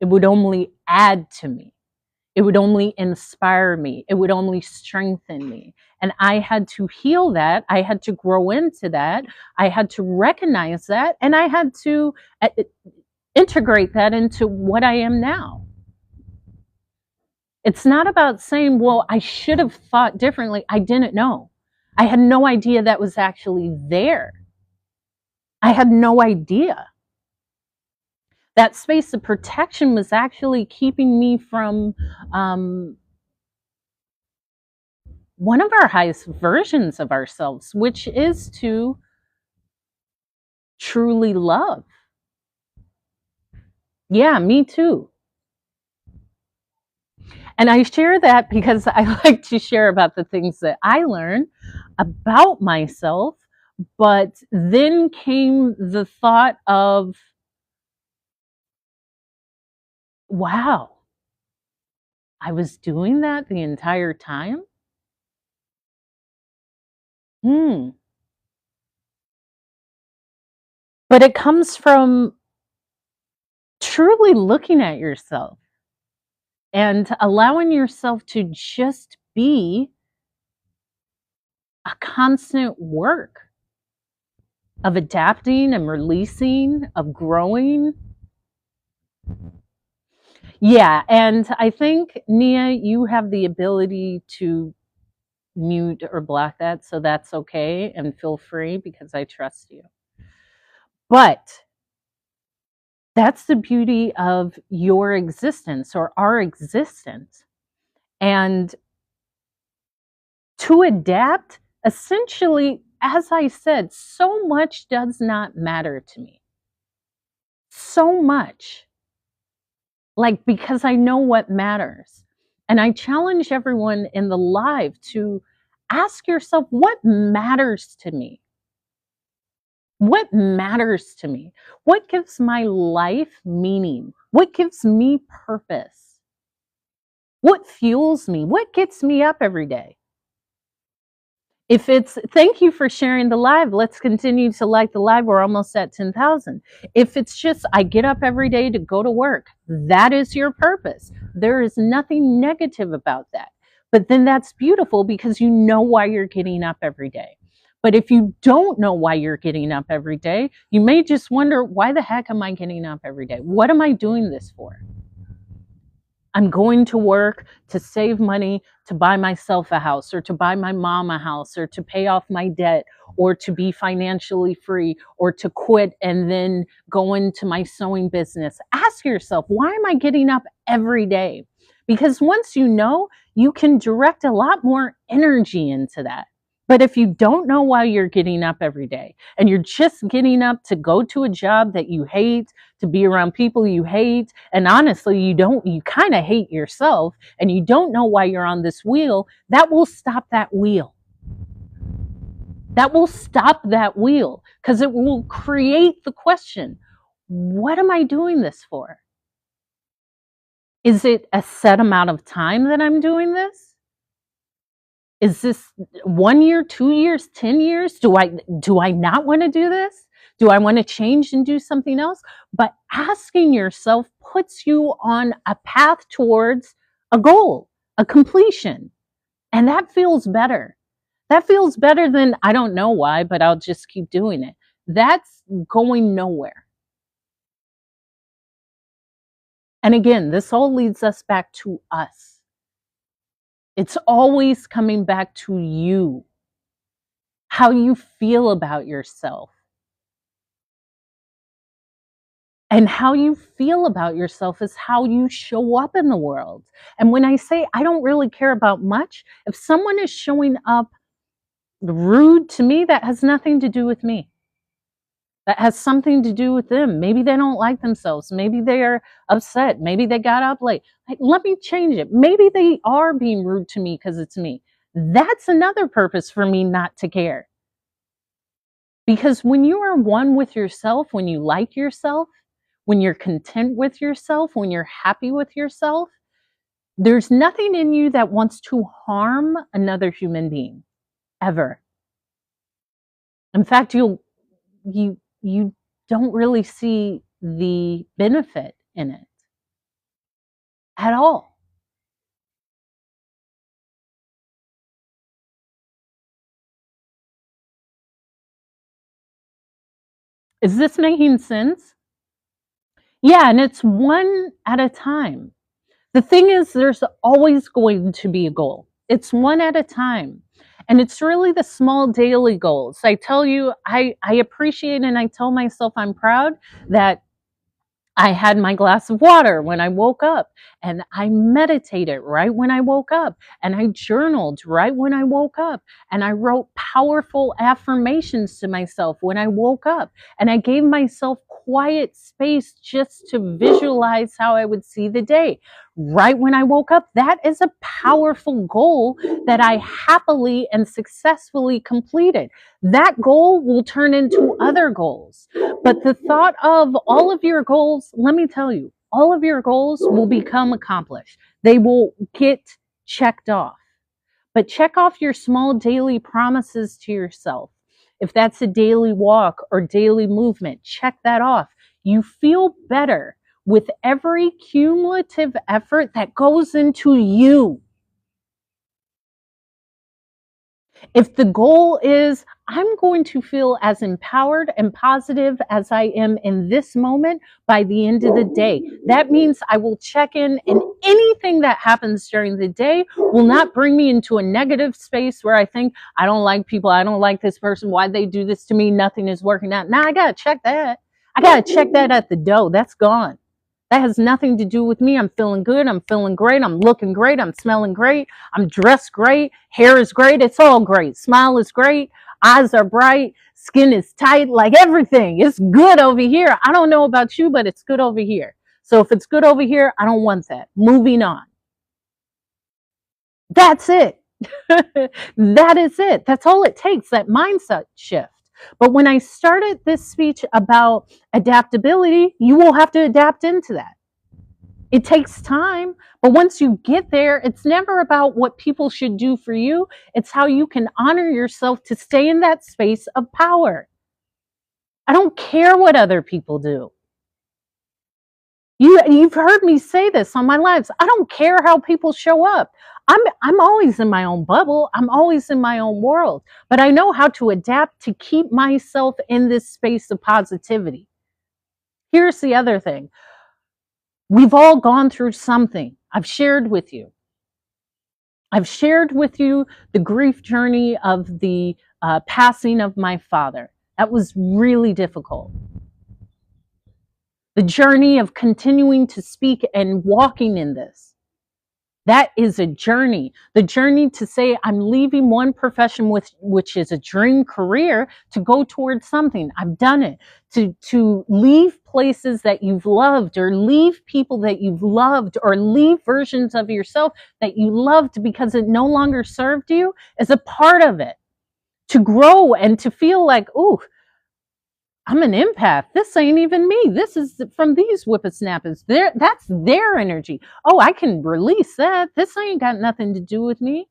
A: It would only add to me. It would only inspire me. It would only strengthen me. And I had to heal that. I had to grow into that. I had to recognize that. And I had to integrate that into what I am now. It's not about saying, well, I should have thought differently. I didn't know. I had no idea that was actually there. I had no idea. That space of protection was actually keeping me from one of our highest versions of ourselves, which is to truly love. Yeah, me too. And I share that because I like to share about the things that I learned about myself. But then came the thought of, wow, I was doing that the entire time? Hmm. But it comes from truly looking at yourself and allowing yourself to just be a constant work of adapting and releasing, of growing. Yeah, and I think, Nia, you have the ability to mute or block that, so that's okay, and feel free because I trust you. But that's the beauty of your existence or our existence. And to adapt, essentially, as I said, so much does not matter to me. So much. Like, because I know what matters. And I challenge everyone in the live to ask yourself, what matters to me? What matters to me? What gives my life meaning? What gives me purpose? What fuels me? What gets me up every day? If it's, thank you for sharing the live. Let's continue to like the live. We're almost at 10,000. If it's just, I get up every day to go to work, that is your purpose. There is nothing negative about that. But then that's beautiful because you know why you're getting up every day. But if you don't know why you're getting up every day, you may just wonder, why the heck am I getting up every day? What am I doing this for? I'm going to work to save money to buy myself a house or to buy my mom a house or to pay off my debt or to be financially free or to quit and then go into my sewing business. Ask yourself, why am I getting up every day? Because once you know, you can direct a lot more energy into that. But if you don't know why you're getting up every day and you're just getting up to go to a job that you hate, to be around people you hate, and honestly, you kind of hate yourself and you don't know why you're on this wheel, that will stop that wheel. That will stop that wheel because it will create the question, what am I doing this for? Is it a set amount of time that I'm doing this? Is this 1 year, 2 years, 10 years? Do I not want to do this? Do I want to change and do something else? But asking yourself puts you on a path towards a goal, a completion. And that feels better. That feels better than, I don't know why, but I'll just keep doing it. That's going nowhere. And again, this all leads us back to us. It's always coming back to you. how you feel about yourself. And how you feel about yourself is how you show up in the world. And when I say I don't really care about much, if someone is showing up rude to me, that has nothing to do with me. That has something to do with them. Maybe they don't like themselves. Maybe they are upset. Maybe they got up late. Like, let me change it. Maybe they are being rude to me because it's me. That's another purpose for me not to care. Because when you are one with yourself, when you like yourself, when you're content with yourself, when you're happy with yourself, there's nothing in you that wants to harm another human being, ever. In fact, you don't really see the benefit in it at all. Is this making sense? Yeah, and it's one at a time. The thing is, there's always going to be a goal. It's one at a time. And it's really the small daily goals. I tell you, I appreciate and I tell myself I'm proud that I had my glass of water when I woke up, and I meditated right when I woke up, and I journaled right when I woke up, and I wrote powerful affirmations to myself when I woke up, and I gave myself quiet space just to visualize how I would see the day right when I woke up. That is a powerful goal that I happily and successfully completed. That goal will turn into other goals. But the thought of all of your goals, let me tell you, all of your goals will become accomplished. They will get checked off. But check off your small daily promises to yourself. If that's a daily walk or daily movement, check that off. You feel better with every cumulative effort that goes into you. If the goal is, I'm going to feel as empowered and positive as I am in this moment by the end of the day, that means I will check in, and anything that happens during the day will not bring me into a negative space where I think, I don't like people, I don't like this person, why'd they do this to me, nothing is working out. Now I got to check that. I got to check that at the door. That's gone. That has nothing to do with me. I'm feeling good. I'm feeling great. I'm looking great. I'm smelling great. I'm dressed great. Hair is great. It's all great. Smile is great. Eyes are bright. Skin is tight. Like everything. It's good over here. I don't know about you, but it's good over here. So if it's good over here, I don't want that. Moving on. That's it. That is it. That's all it takes, that mindset shift. But when I started this speech about adaptability, you will have to adapt into that. It takes time, but once you get there, it's never about what people should do for you. It's how you can honor yourself to stay in that space of power. I don't care what other people do. You've heard me say this on my lives. I don't care how people show up. I'm always in my own bubble. I'm always in my own world. But I know how to adapt to keep myself in this space of positivity. Here's the other thing. We've all gone through something. I've shared with you the grief journey of the passing of my father. That was really difficult. The journey of continuing to speak and walking in this. That is a journey. The journey to say, I'm leaving one profession which is a dream career to go towards something. I've done it. To leave places that you've loved, or leave people that you've loved, or leave versions of yourself that you loved because it no longer served you, is a part of it. To grow and to feel like, ooh, I'm an empath. This ain't even me. This is from these whippersnappers. That's their energy. Oh, I can release that. This ain't got nothing to do with me.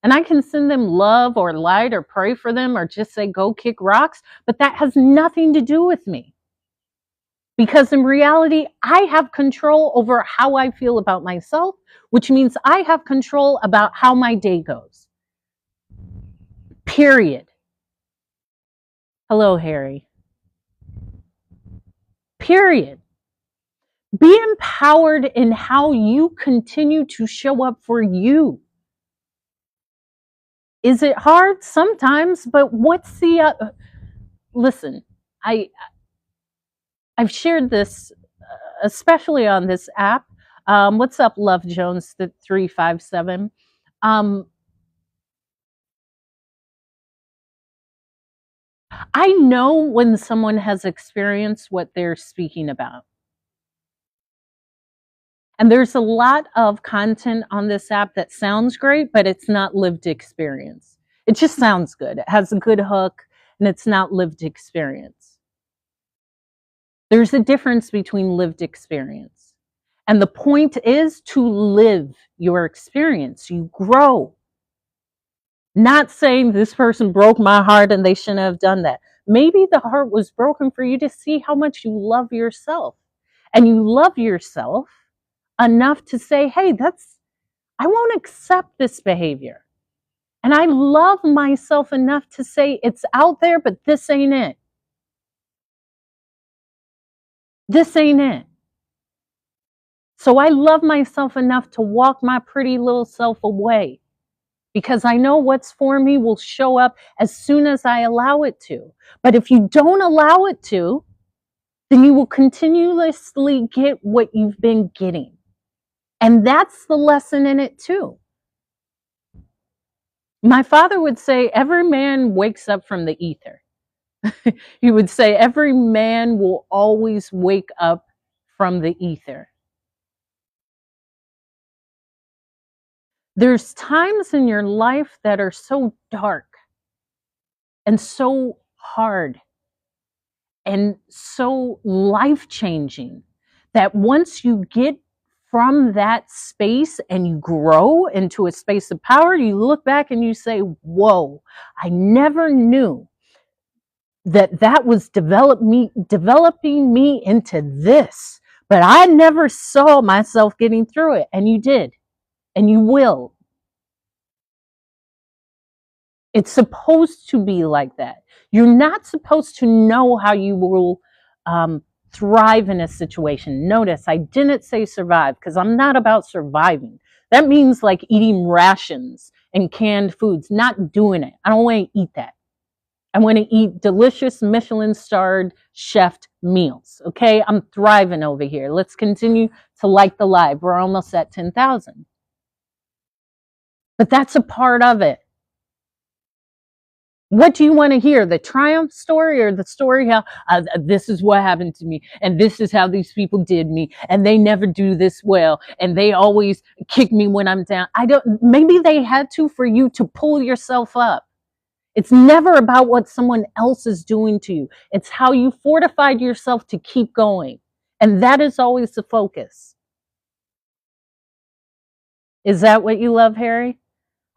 A: And I can send them love or light or pray for them or just say, go kick rocks. But that has nothing to do with me. Because in reality, I have control over how I feel about myself, which means I have control about how my day goes. Period. Hello, Harry. Period. Be empowered in how you continue to show up for you. Is it hard? Sometimes, but what's the listen, I I've shared this, especially on this app. What's up, Love Jones, the 357? Um, I know when someone has experienced what they're speaking about. And there's a lot of content on this app that sounds great, but it's not lived experience. It just sounds good. It has a good hook, and it's not lived experience. There's a difference between lived experience. And the point is to live your experience. You grow. Not saying this person broke my heart and they shouldn't have done that. Maybe the heart was broken for you to see how much you love yourself. And you love yourself enough to say, hey, I won't accept this behavior. And I love myself enough to say it's out there, but this ain't it. This ain't it. So I love myself enough to walk my pretty little self away, because I know what's for me will show up as soon as I allow it to. But if you don't allow it to, then you will continuously get what you've been getting. And that's the lesson in it too. My father would say, every man wakes up from the ether. He would say, every man will always wake up from the ether. There's times in your life that are so dark and so hard and so life-changing that once you get from that space and you grow into a space of power, you look back and you say, whoa, I never knew that was developing me into this. But I never saw myself getting through it. And you did. And you will. It's supposed to be like that. You're not supposed to know how you will thrive in a situation. Notice I didn't say survive, because I'm not about surviving. That means like eating rations and canned foods, not doing it. I don't want to eat that. I want to eat delicious Michelin-starred chefed meals. Okay, I'm thriving over here. Let's continue to like the live. We're almost at 10,000. But that's a part of it. What do you want to hear? The triumph story, or the story how this is what happened to me, and this is how these people did me, and they never do this well, and they always kick me when I'm down? Maybe they had to for you to pull yourself up. It's never about what someone else is doing to you. It's how you fortified yourself to keep going. And that is always the focus. Is that what you love, Harry?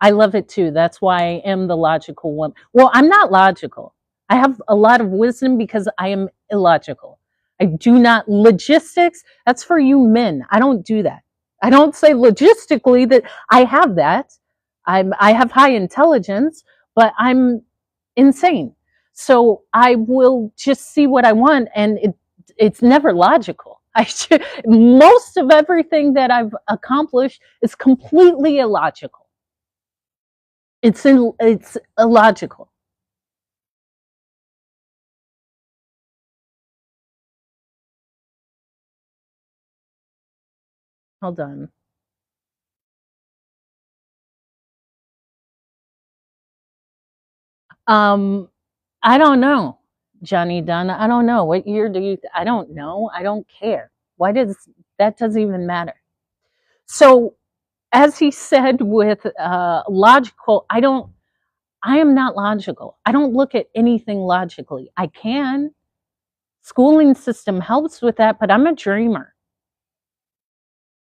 A: I love it too. That's why I am the logical one. Well, I'm not logical. I have a lot of wisdom because I am illogical. I do not, logistics, that's for you men. I don't do that. I don't say logistically that I have that. I have high intelligence, but I'm insane. So I will just see what I want, and it's never logical. Most of everything that I've accomplished is completely illogical. It's illogical. Hold on. I don't know, Johnny Dunn. I don't know. What year do you? I don't know. I don't care. Why does that doesn't even matter? So, as he said with logical, I am not logical. I don't look at anything logically. I can. Schooling system helps with that, but I'm a dreamer.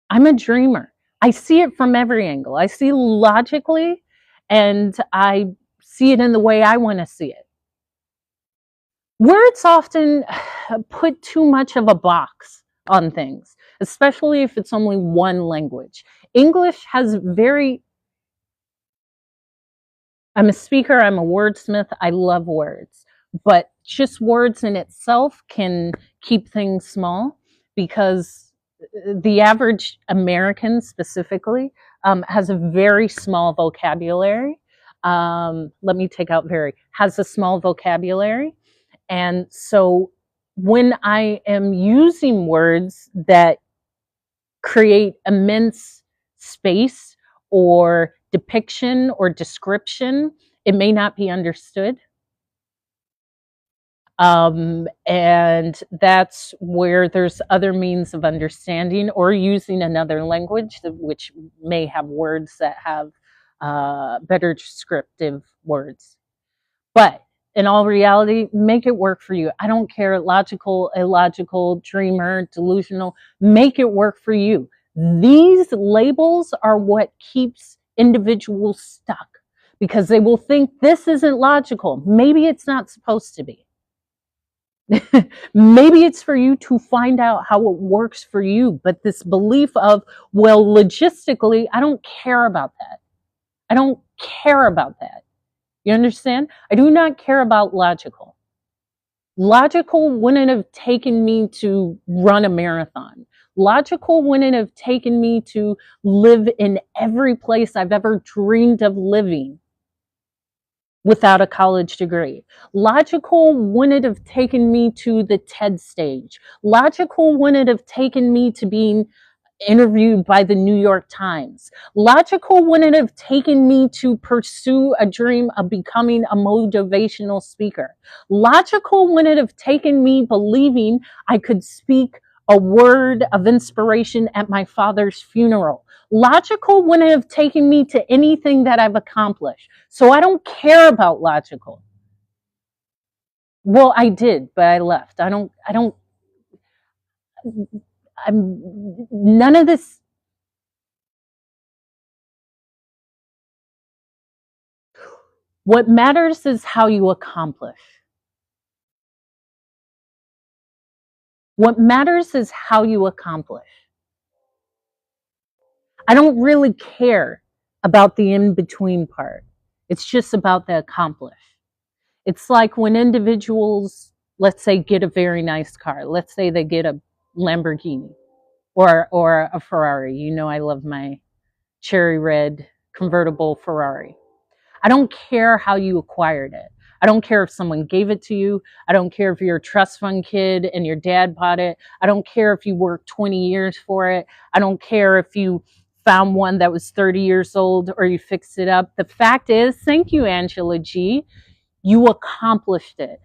A: I'm a dreamer. I see it from every angle. I see logically, and I see it in the way I want to see it. Words often put too much of a box on things, especially if it's only one language. English has I'm a speaker, I'm a wordsmith, I love words, but just words in itself can keep things small, because the average American specifically has a very small vocabulary. Let me take out very, has a small vocabulary. And so when I am using words that create immense space or depiction or description, it may not be understood. And that's where there's other means of understanding or using another language, which may have words that have better descriptive words. But in all reality, make it work for you. I don't care, logical, illogical, dreamer, delusional, make it work for you. These labels are what keeps individuals stuck because they will think this isn't logical. Maybe it's not supposed to be. Maybe it's for you to find out how it works for you. But this belief of, well, logistically, I don't care about that. I don't care about that. You understand? I do not care about logical. Logical wouldn't have taken me to run a marathon. Logical wouldn't have taken me to live in every place I've ever dreamed of living without a college degree. Logical wouldn't have taken me to the TED stage. Logical wouldn't have taken me to being interviewed by the New York Times. Logical wouldn't have taken me to pursue a dream of becoming a motivational speaker. Logical wouldn't have taken me believing I could speak a word of inspiration at my father's funeral. Logical wouldn't have taken me to anything that I've accomplished. So I don't care about logical. Well, I did, but I left. None of this. What matters is how you accomplish. What matters is how you accomplish. I don't really care about the in-between part. It's just about the accomplish. It's like when individuals, let's say, get a very nice car. Let's say they get a Lamborghini or a Ferrari. You know I love my cherry red convertible Ferrari. I don't care how you acquired it. I don't care if someone gave it to you. I don't care if you're a trust fund kid and your dad bought it. I don't care if you worked 20 years for it. I don't care if you found one that was 30 years old or you fixed it up. The fact is, thank you, Angela G., you accomplished it.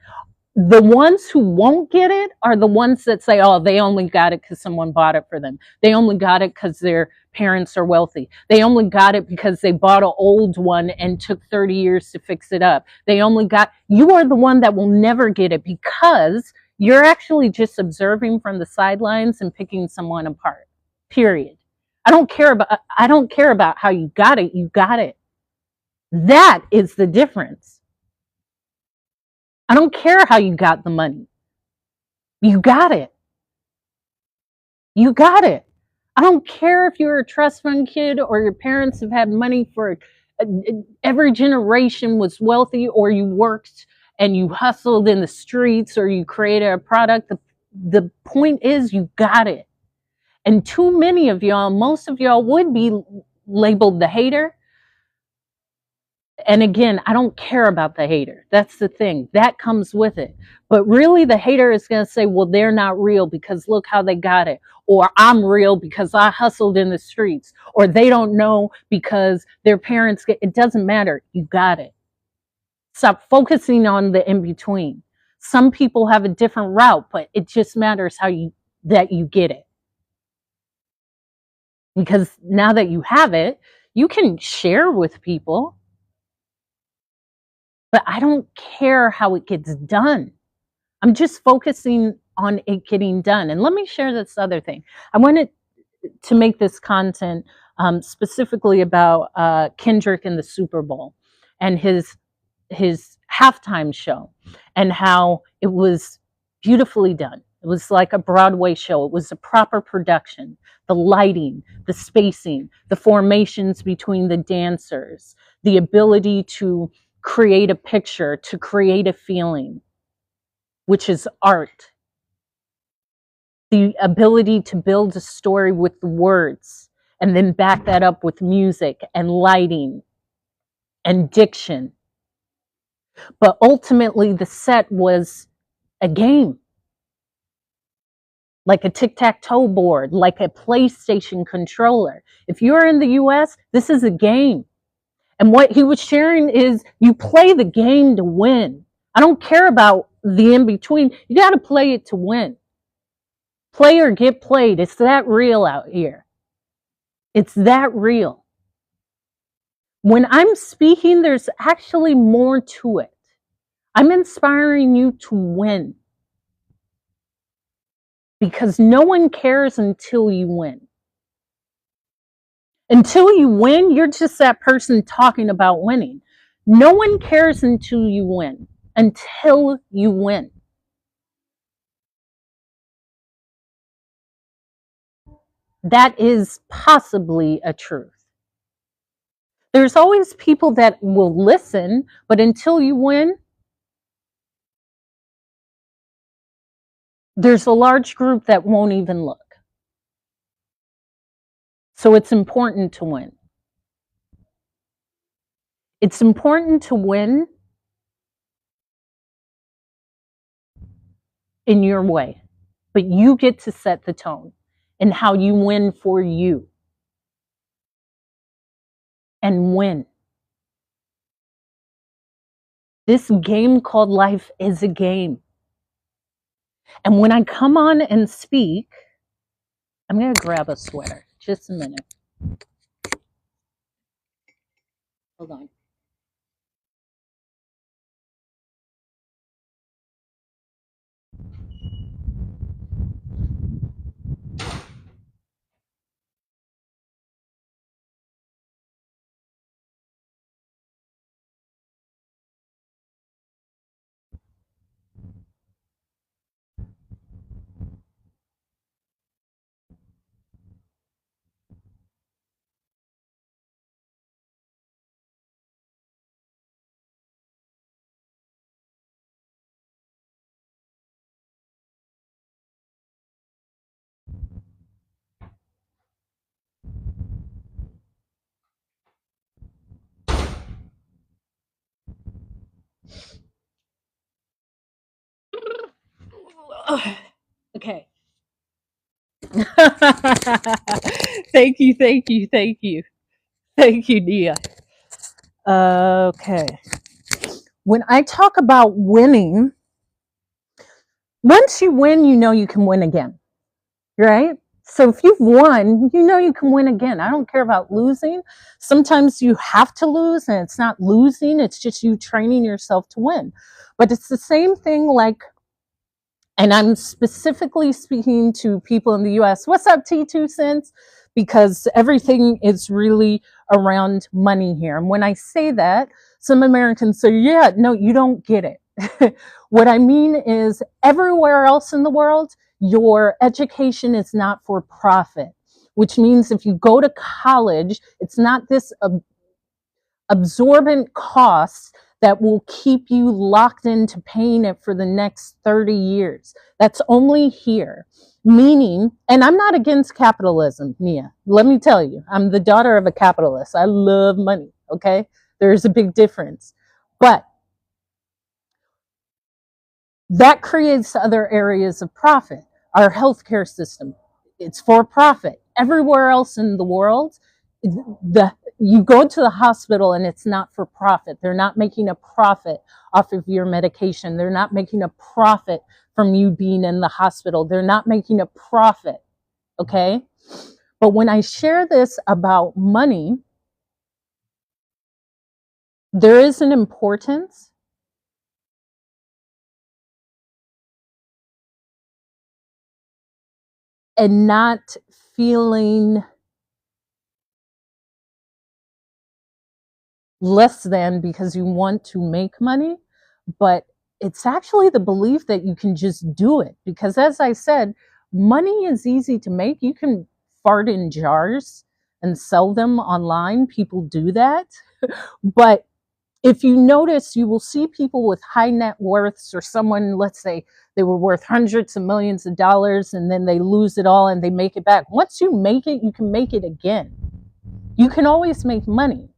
A: The ones who won't get it are the ones that say, oh, they only got it because someone bought it for them. They only got it because their parents are wealthy. They only got it because they bought an old one and took 30 years to fix it up. You are the one that will never get it because you're actually just observing from the sidelines and picking someone apart, period. I don't care about how you got it. You got it. That is the difference. I don't care how you got the money. You got it. You got it. I don't care if you're a trust fund kid or your parents have had money for every generation was wealthy, or you worked and you hustled in the streets or you created a product. The point is you got it. And too many of y'all, most of y'all would be labeled the hater. And again, I don't care about the hater. That's the thing. That comes with it. But really, the hater is going to say, well, they're not real because look how they got it. Or I'm real because I hustled in the streets. Or they don't know because their parents get it. Doesn't matter. You got it. Stop focusing on the in-between. Some people have a different route, but it just matters that you get it. Because now that you have it, you can share with people. But I don't care how it gets done. I'm just focusing on it getting done. And let me share this other thing. I wanted to make this content specifically about Kendrick in the Super Bowl and his halftime show and how it was beautifully done. It was like a Broadway show. It was a proper production. The lighting, the spacing, the formations between the dancers, the ability to create a picture, to create a feeling, which is art. The ability to build a story with the words and then back that up with music and lighting and diction. But ultimately, the set was a game, like a tic-tac-toe board, like a PlayStation controller. If you're in the US, this is a game. And what he was sharing is you play the game to win. I don't care about the in-between. You got to play it to win. Play or get played. It's that real out here. It's that real. When I'm speaking, there's actually more to it. I'm inspiring you to win. Because no one cares until you win. Until you win, you're just that person talking about winning. No one cares until you win. Until you win. That is possibly a truth. There's always people that will listen, but until you win, there's a large group that won't even look. So it's important to win. It's important to win in your way, but you get to set the tone and how you win for you. And win. This game called life is a game. And when I come on and speak, I'm going to grab a sweater. Just a minute. Hold on. Okay. Thank you, thank you, thank you. Thank you, Nia. Okay. When I talk about winning, once you win, you know you can win again, right? So if you've won, you know you can win again. I don't care about losing. Sometimes you have to lose, and it's not losing, it's just you training yourself to win. But it's the same thing like, and I'm specifically speaking to people in the US. What's up, T2 Cents? Because everything is really around money here. And when I say that, some Americans say, yeah, no, you don't get it. What I mean is everywhere else in the world, your education is not for profit, which means if you go to college, it's not this absorbent cost that will keep you locked into paying it for the next 30 years. That's only here. Meaning, and I'm not against capitalism, Nia. Let me tell you, I'm the daughter of a capitalist. I love money, okay? There's a big difference. But that creates other areas of profit. Our healthcare system, it's for profit. Everywhere else in the world, you go to the hospital and it's not for profit. They're not making a profit off of your medication. They're not making a profit from you being in the hospital. They're not making a profit, okay? But when I share this about money, there is an importance and not feeling less than because you want to make money, but it's actually the belief that you can just do it. Because as I said, money is easy to make. You can fart in jars and sell them online. People do that. But if you notice, you will see people with high net worths or someone, let's say they were worth hundreds of millions of dollars and then they lose it all and they make it back. Once you make it, you can make it again. You can always make money.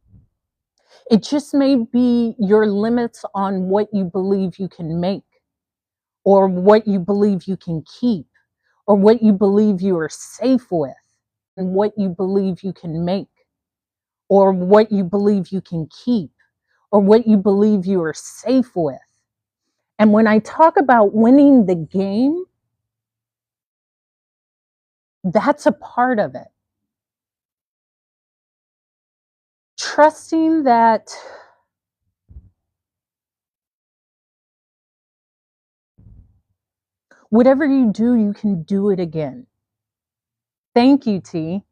A: It just may be your limits on what you believe you can make, or what you believe you can keep, or what you believe you are safe with, and what you believe you can make, or what you believe you can keep, or what you believe you are safe with. And when I talk about winning the game, that's a part of it. Trusting that whatever you do, you can do it again. Thank you, T.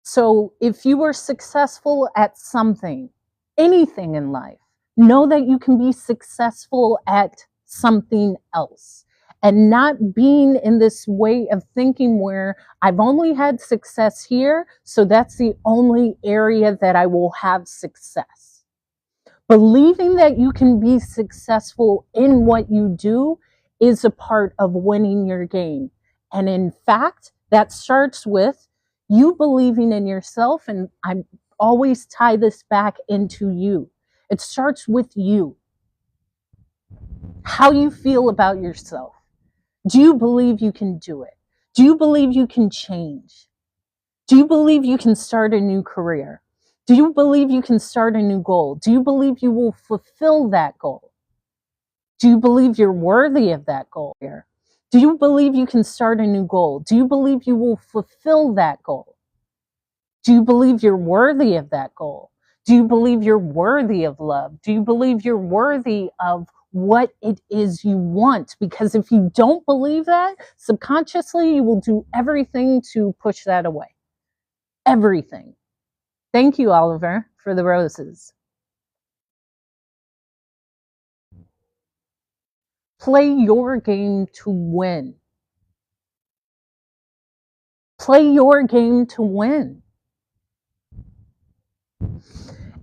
A: So if you are successful at something, anything in life, know that you can be successful at something else. And not being in this way of thinking where I've only had success here, so that's the only area that I will have success. Believing that you can be successful in what you do is a part of winning your game. And in fact, that starts with you believing in yourself. And I always tie this back into you. It starts with you. How you feel about yourself. Do you believe you can do it? Do you believe you can change? Do you believe you can start a new career? Do you believe you can start a new goal? Do you believe you will fulfill that goal? Do you believe you're worthy of that goal? Do you believe you can start a new goal? Do you believe you will fulfill that goal? Do you believe you're worthy of that goal? Do you believe you're worthy of love? Do you believe you're worthy of what it is you want? Because if you don't believe that, subconsciously you will do everything to push that away. Everything. Thank you, Oliver, for the roses. Play your game to win. Play your game to win.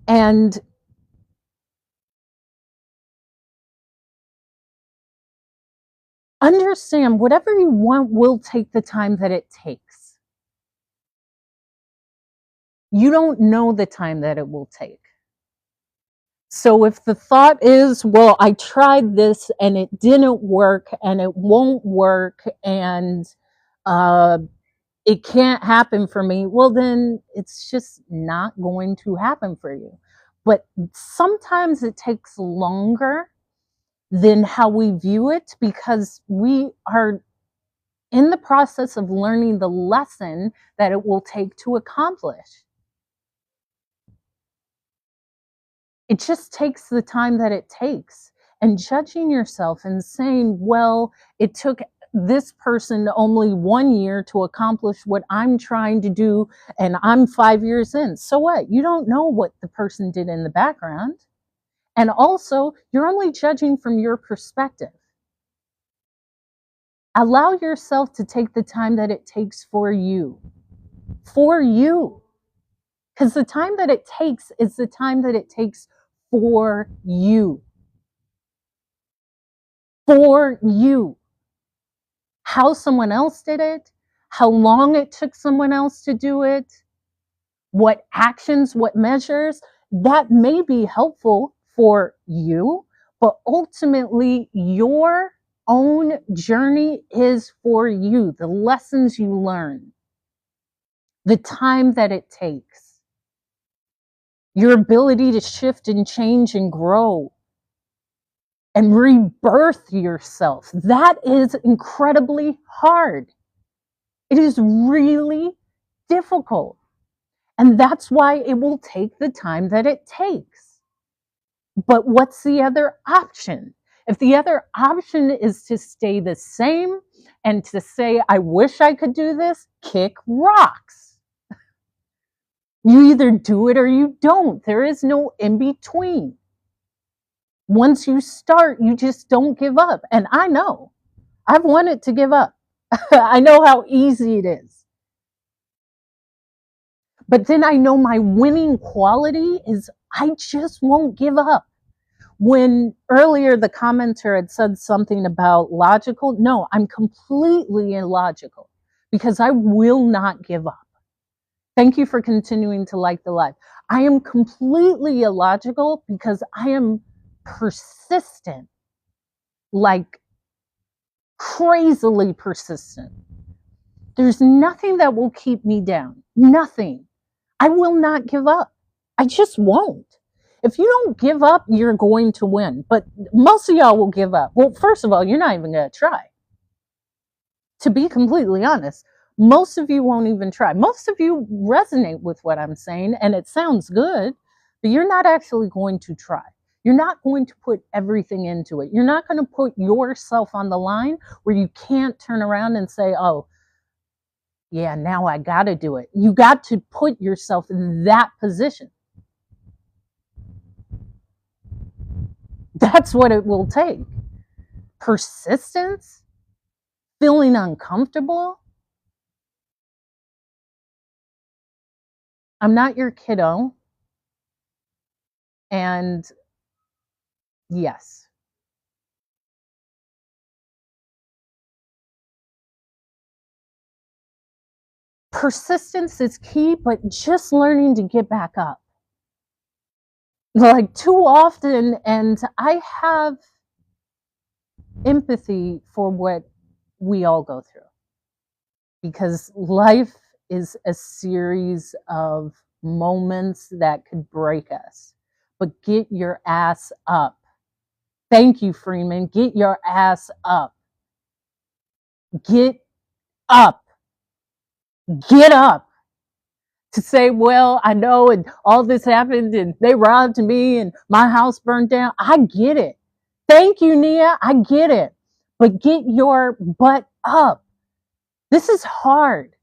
A: And understand whatever you want will take the time that it takes. You don't know the time that it will take. So if the thought is, well, I tried this and it didn't work and it won't work and it can't happen for me, well, then it's just not going to happen for you. But sometimes it takes longer than how we view it because we are in the process of learning the lesson that it will take to accomplish. It just takes the time that it takes. And judging yourself and saying, well, it took this person only 1 year to accomplish what I'm trying to do, and I'm 5 years in. So what? You don't know what the person did in the background. And also, you're only judging from your perspective. Allow yourself to take the time that it takes for you. For you. Because the time that it takes is the time that it takes for you. For you. How someone else did it, how long it took someone else to do it, what actions, what measures, that may be helpful for you, but ultimately your own journey is for you, the lessons you learn, the time that it takes, your ability to shift and change and grow and rebirth yourself. That is incredibly hard. It is really difficult. And that's why it will take the time that it takes. But what's the other option? If the other option is to stay the same and to say, I wish I could do this, kick rocks. You either do it or you don't. There is no in between. Once you start, you just don't give up. And I know, I've wanted to give up. I know how easy it is. But then I know my winning quality is I just won't give up. When earlier the commenter had said something about logical, no, I'm completely illogical because I will not give up. Thank you for continuing to like the live. I am completely illogical because I am persistent, like crazily persistent. There's nothing that will keep me down. Nothing. I will not give up. I just won't. If you don't give up, you're going to win. But most of y'all will give up. Well, first of all, you're not even going to try. To be completely honest, most of you won't even try. Most of you resonate with what I'm saying, and it sounds good, but you're not actually going to try. You're not going to put everything into it. You're not going to put yourself on the line where you can't turn around and say, oh, yeah, now I got to do it. You got to put yourself in that position. That's what it will take. Persistence, feeling uncomfortable. I'm not your kiddo. And yes. Persistence is key, but just learning to get back up. Like too often, and I have empathy for what we all go through because life is a series of moments that could break us. But get your ass up. Thank you, Freeman. Get your ass up. Get up. Get up. To say, well, I know, and all this happened, and they robbed me, and my house burned down. I get it. Thank you, Nia. I get it. But get your butt up. This is hard.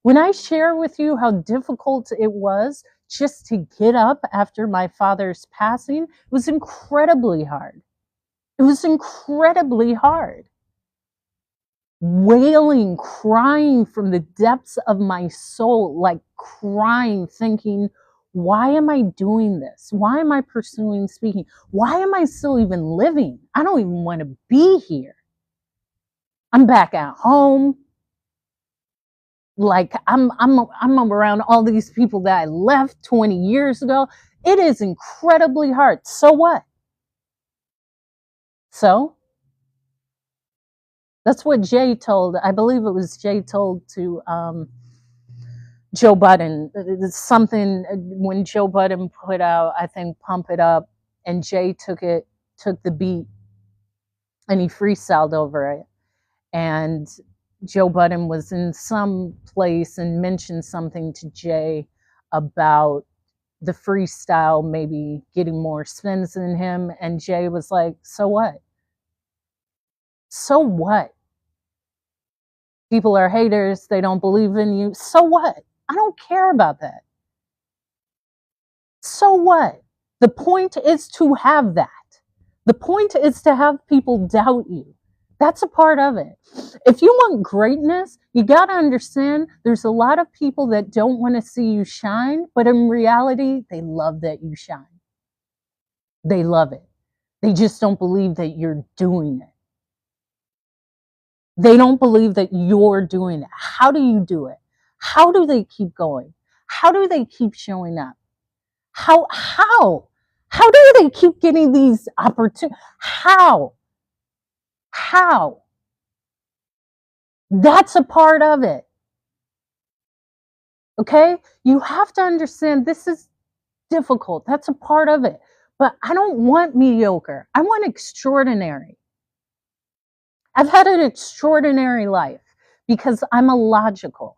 A: When I share with you how difficult it was just to get up after my father's passing, it was incredibly hard. It was incredibly hard. Wailing, crying from the depths of my soul, like crying, thinking, why am I doing this? Why am I pursuing speaking? Why am I still even living? I don't even want to be here. I'm back at home. Like I'm around all these people that I left 20 years ago. It is incredibly hard. So what? So that's what Jay told, I believe it was Jay told to Joe Budden. It's something when Joe Budden put out, I think, Pump It Up, and Jay took the beat and he freestyled over it. And Joe Budden was in some place and mentioned something to Jay about the freestyle maybe getting more spins than him. And Jay was like, so what? So what? People are haters. They don't believe in you. So what? I don't care about that. So what? The point is to have that. The point is to have people doubt you. That's a part of it. If you want greatness, you got to understand there's a lot of people that don't want to see you shine, but in reality, they love that you shine. They love it. They just don't believe that you're doing it. They don't believe that you're doing it. How do you do it? How do they keep going? How do they keep showing up? How do they keep getting these opportunities? How? That's a part of it. Okay? You have to understand this is difficult. That's a part of it. But I don't want mediocre. I want extraordinary. I've had an extraordinary life because I'm illogical.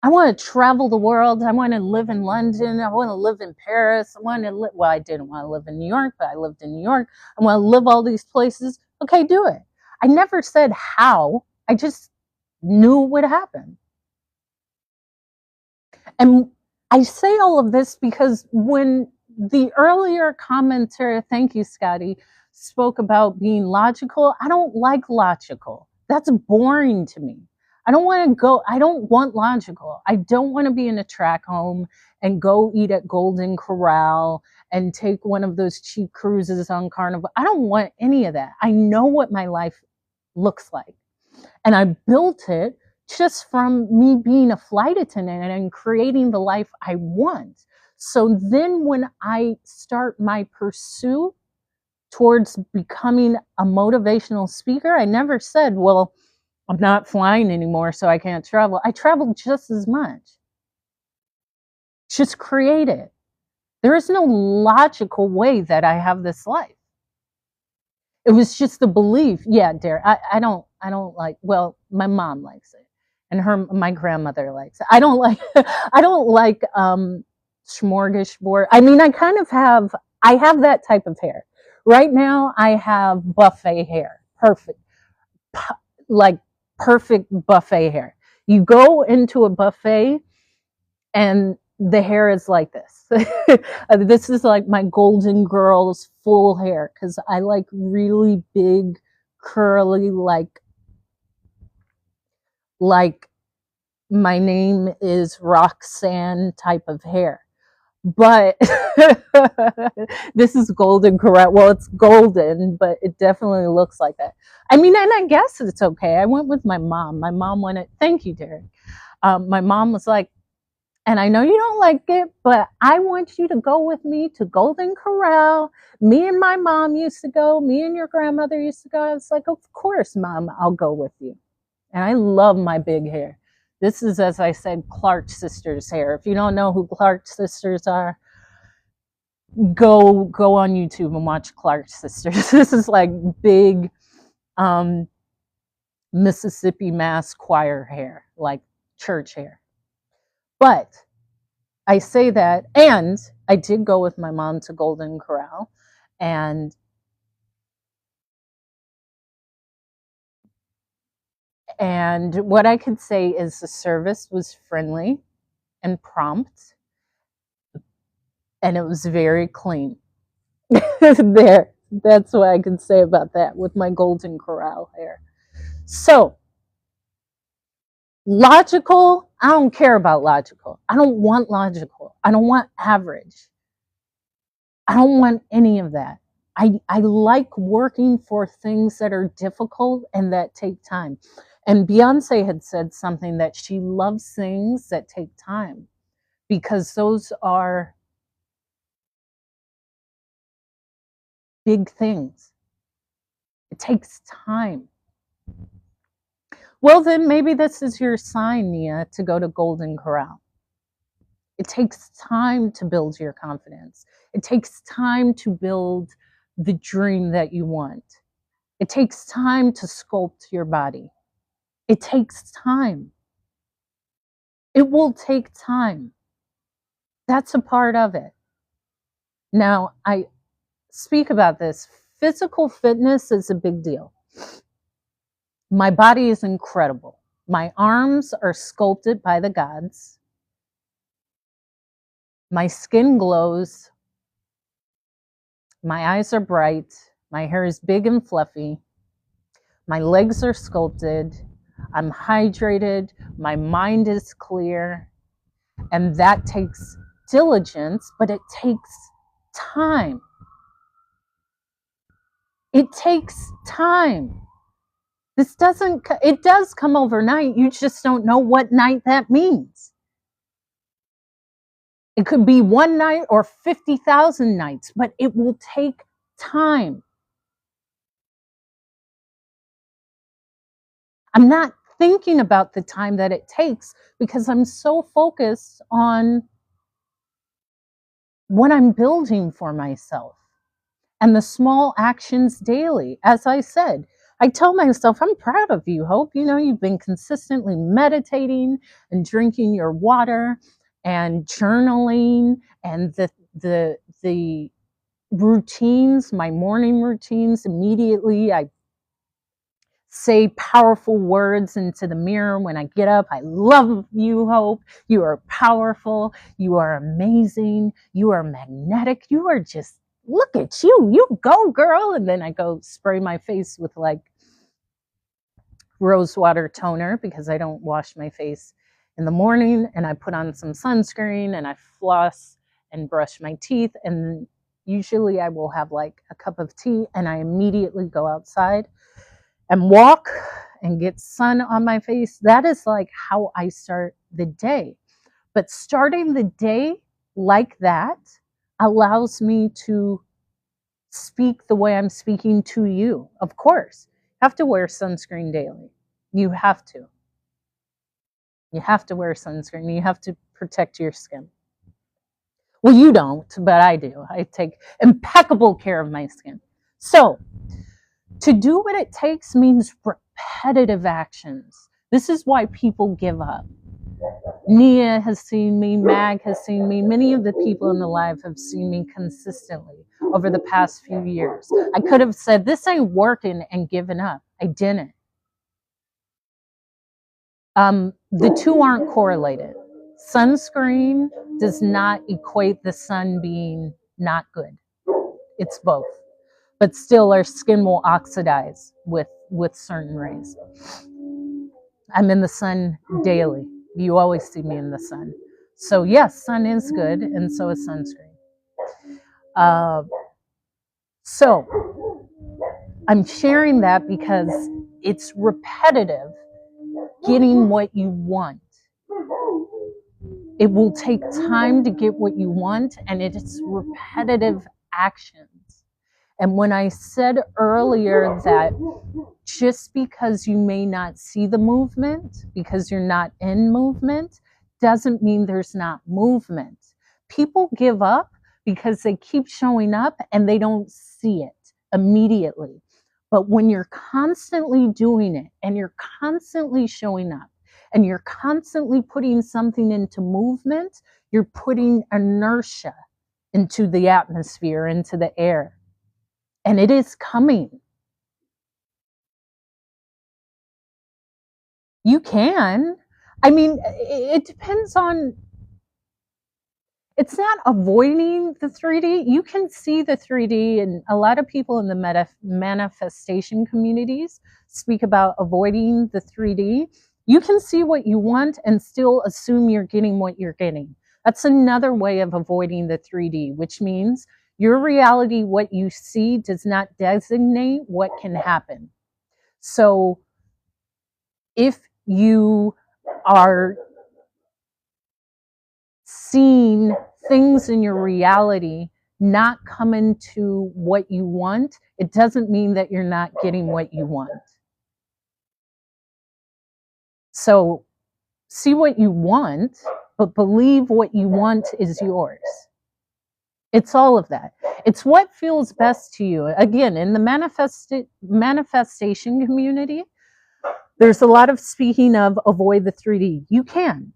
A: I want to travel the world. I want to live in London. I want to live in Paris. I didn't want to live in New York, but I lived in New York. I want to live all these places. Okay, do it. I never said how. I just knew it would happen. And I say all of this because when the earlier commenter, thank you, Scotty, spoke about being logical, I don't like logical. That's boring to me. I don't want logical. I don't want to be in a track home and go eat at Golden Corral and take one of those cheap cruises on Carnival. I don't want any of that. I know what my life looks like. And I built it just from me being a flight attendant and creating the life I want. So then when I start my pursuit towards becoming a motivational speaker, I never said, well, I'm not flying anymore, so I can't travel. I traveled just as much. Just create it. There is no logical way that I have this life. It was just the belief. Yeah, Derek, I don't like, well, my mom likes it. And my grandmother likes it. I don't like, I don't like smorgasbord. I mean, I have that type of hair. Right now, I have buffet hair. Perfect. Like perfect buffet hair. You go into a buffet and the hair is like this. This is like my Golden Girls full hair because I like really big, curly, like my name is Roxanne type of hair. But this is golden, correct? Well, it's golden, but it definitely looks like that. I mean, and I guess it's okay. I went with my mom. My mom wanted, thank you, Derek. My mom was like, and I know you don't like it, but I want you to go with me to Golden Corral. Me and my mom used to go. Me and your grandmother used to go. I was like, of course, Mom, I'll go with you. And I love my big hair. This is, as I said, Clark sisters' hair. If you don't know who Clark sisters are, go on YouTube and watch Clark sisters. This is like big Mississippi Mass choir hair, like church hair. But I say that, and I did go with my mom to Golden Corral, and what I could say is the service was friendly and prompt, and it was very clean. There, that's what I can say about that with my Golden Corral hair. So, logical, I don't care about logical. I don't want logical. I don't want average. I don't want any of that. I like working for things that are difficult and that take time. And Beyonce had said something that she loves things that take time because those are big things. It takes time. Well, then maybe this is your sign, Nia, to go to Golden Corral. It takes time to build your confidence. It takes time to build the dream that you want. It takes time to sculpt your body. It takes time. It will take time. That's a part of it. Now, I speak about this. Physical fitness is a big deal. My body is incredible. My arms are sculpted by the gods. My skin glows. My eyes are bright. My hair is big and fluffy. My legs are sculpted. I'm hydrated. My mind is clear. And that takes diligence, but it takes time. It takes time. It does come overnight. You just don't know what night that means. It could be one night or 50,000 nights, but it will take time. I'm not thinking about the time that it takes because I'm so focused on what I'm building for myself and the small actions daily. As I said, I tell myself, I'm proud of you, Hope. You know, you've been consistently meditating and drinking your water and journaling and the routines, my morning routines. Immediately I say powerful words into the mirror when I get up. I love you, Hope. You are powerful. You are amazing. You are magnetic. You are just, look at you. You go, girl. And then I go spray my face with like rose water toner because I don't wash my face in the morning, and I put on some sunscreen and I floss and brush my teeth, and usually I will have like a cup of tea and I immediately go outside and walk and get sun on my face, that is like how I start the day. But starting the day like that allows me to speak the way I'm speaking to you. Of course, you have to wear sunscreen daily. You have to. You have to wear sunscreen. You have to protect your skin. Well, you don't, but I do. I take impeccable care of my skin. So, to do what it takes means repetitive actions. This is why people give up. Nia has seen me, Mag has seen me, many of the people in the live have seen me consistently over the past few years. I could have said, this ain't working and given up. I didn't. The two aren't correlated. Sunscreen does not equate the sun being not good. It's both. But still, our skin will oxidize with certain rays. I'm in the sun daily. You always see me in the sun. So yes, sun is good, and so is sunscreen. So I'm sharing that because it's repetitive getting what you want. It will take time to get what you want, and it's repetitive actions. And when I said earlier that just because you may not see the movement, because you're not in movement, doesn't mean there's not movement. People give up because they keep showing up and they don't see it immediately. But when you're constantly doing it and you're constantly showing up and you're constantly putting something into movement, you're putting inertia into the atmosphere, into the air. And it is coming. You can. I mean, it depends on, it's not avoiding the 3D. You can see the 3D, and a lot of people in the manifestation communities speak about avoiding the 3D. You can see what you want and still assume you're getting what you're getting. That's another way of avoiding the 3D, which means your reality, what you see, does not designate what can happen. So if you are seeing things in your reality not coming to what you want, it doesn't mean that you're not getting what you want. So see what you want, but believe what you want is yours. It's all of that. It's what feels best to you. Again, in the manifestation community, there's a lot of speaking of avoid the 3D. You can,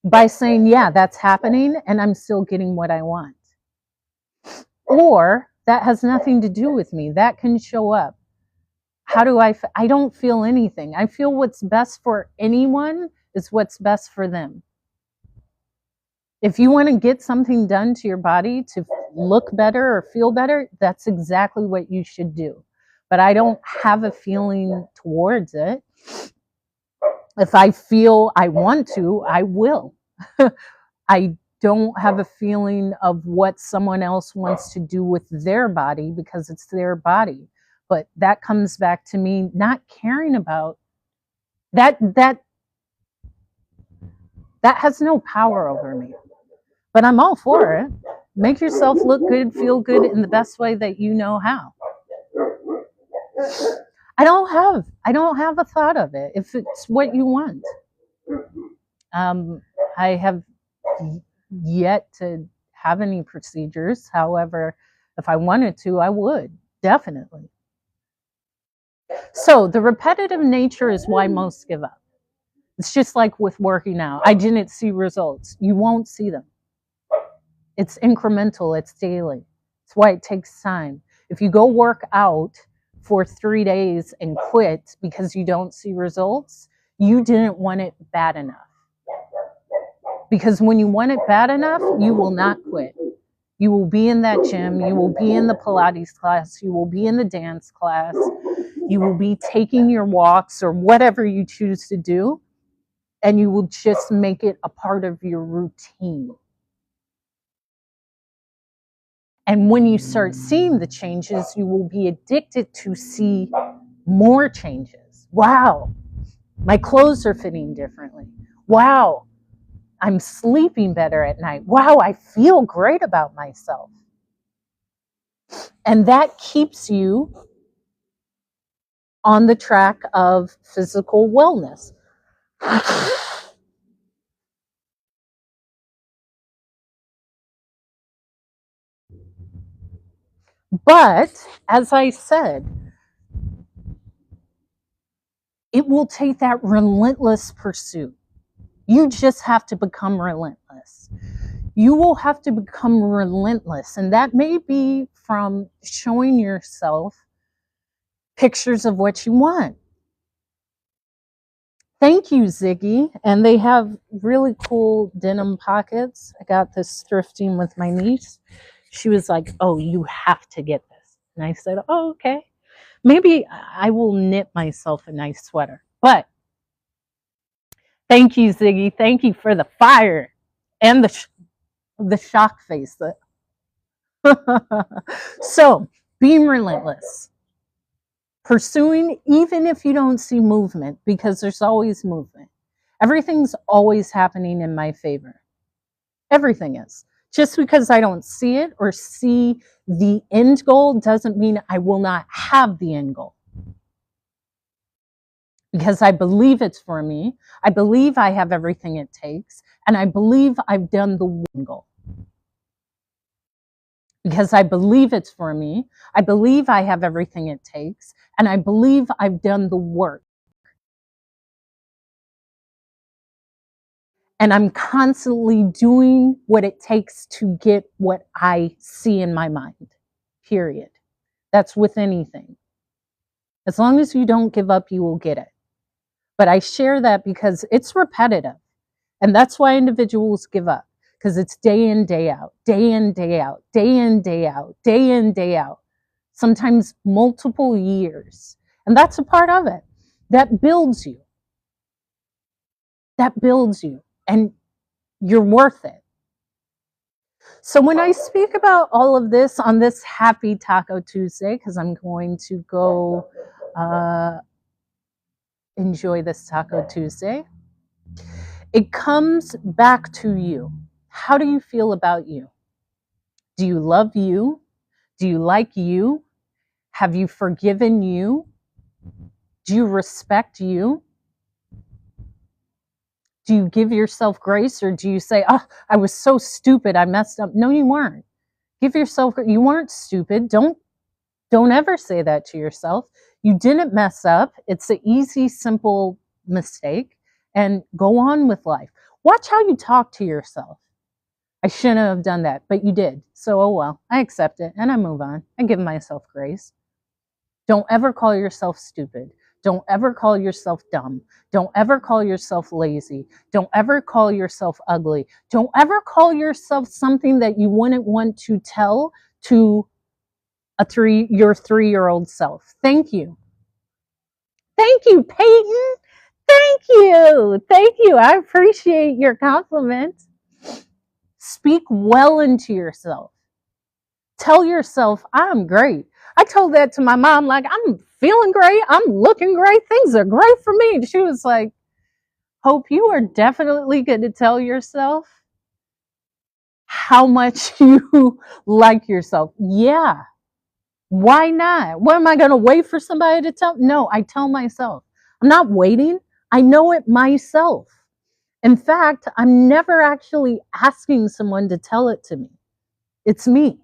A: by saying, yeah, that's happening and I'm still getting what I want. Or that has nothing to do with me. That can show up. How do I don't feel anything. I feel what's best for anyone is what's best for them. If you want to get something done to your body to look better or feel better, that's exactly what you should do. But I don't have a feeling towards it. If I feel I want to, I will. I don't have a feeling of what someone else wants to do with their body because it's their body. But that comes back to me not caring about that. That has no power over me. But I'm all for it. Make yourself look good, feel good in the best way that you know how. I don't have a thought of it if it's what you want. I have yet to have any procedures. However, if I wanted to, I would, definitely. So the repetitive nature is why most give up. It's just like with working out. I didn't see results. You won't see them. It's incremental, it's daily. It's why it takes time. If you go work out for 3 days and quit because you don't see results, you didn't want it bad enough. Because when you want it bad enough, you will not quit. You will be in that gym, you will be in the Pilates class, you will be in the dance class, you will be taking your walks or whatever you choose to do, and you will just make it a part of your routine. And when you start seeing the changes, you will be addicted to see more changes, Wow, my clothes are fitting differently. Wow, I'm sleeping better at night. Wow, I feel great about myself. And that keeps you on the track of physical wellness. But as I said, it will take that relentless pursuit. You just have to become relentless. You will have to become relentless. And that may be from showing yourself pictures of what you want. Thank you, Ziggy. And they have really cool denim pockets. I got this thrifting with my niece. She was like, oh, you have to get this. And I said, oh, okay. Maybe I will knit myself a nice sweater. But thank you, Ziggy. Thank you for the fire and the shock face. So, being relentless, pursuing, even if you don't see movement, because there's always movement. Everything's always happening in my favor. Everything is. Just because I don't see it or see the end goal doesn't mean I will not have the end goal. Because I believe it's for me. I believe I have everything it takes. And I believe I've done the one goal. Because I believe it's for me. I believe I have everything it takes. And I believe I've done the work. And I'm constantly doing what it takes to get what I see in my mind, period. That's with anything. As long as you don't give up, you will get it. But I share that because it's repetitive. And that's why individuals give up, because it's day in, day out, day in, day out, day in, day out, day in, day out, sometimes multiple years. And that's a part of it. That builds you. That builds you. And you're worth it. So when I speak about all of this on this happy Taco Tuesday, because I'm going to go enjoy this Taco Tuesday, it comes back to you. How do you feel about you? Do you love you? Do you like you? Have you forgiven you? Do you respect you? Do you give yourself grace, or do you say, oh, I was so stupid, I messed up? No, you weren't. Give yourself, you weren't stupid. Don't ever say that to yourself. You didn't mess up. It's an easy, simple mistake, and go on with life. Watch how you talk to yourself. I shouldn't have done that, but you did. So, oh well, I accept it and I move on. I give myself grace. Don't ever call yourself stupid. Don't ever call yourself dumb. Don't ever call yourself lazy. Don't ever call yourself ugly. Don't ever call yourself something that you wouldn't want to tell to your 3-year-old self. Thank you. Thank you, Peyton. Thank you. Thank you. I appreciate your compliment. Speak well into yourself. Tell yourself, I'm great. I told that to my mom, like, I'm feeling great. I'm looking great. Things are great for me. And she was like, Hope, you are definitely going to tell yourself how much you like yourself. Yeah. Why not? What am I going to wait for somebody to tell? No, I tell myself. I'm not waiting. I know it myself. In fact, I'm never actually asking someone to tell it to me. It's me.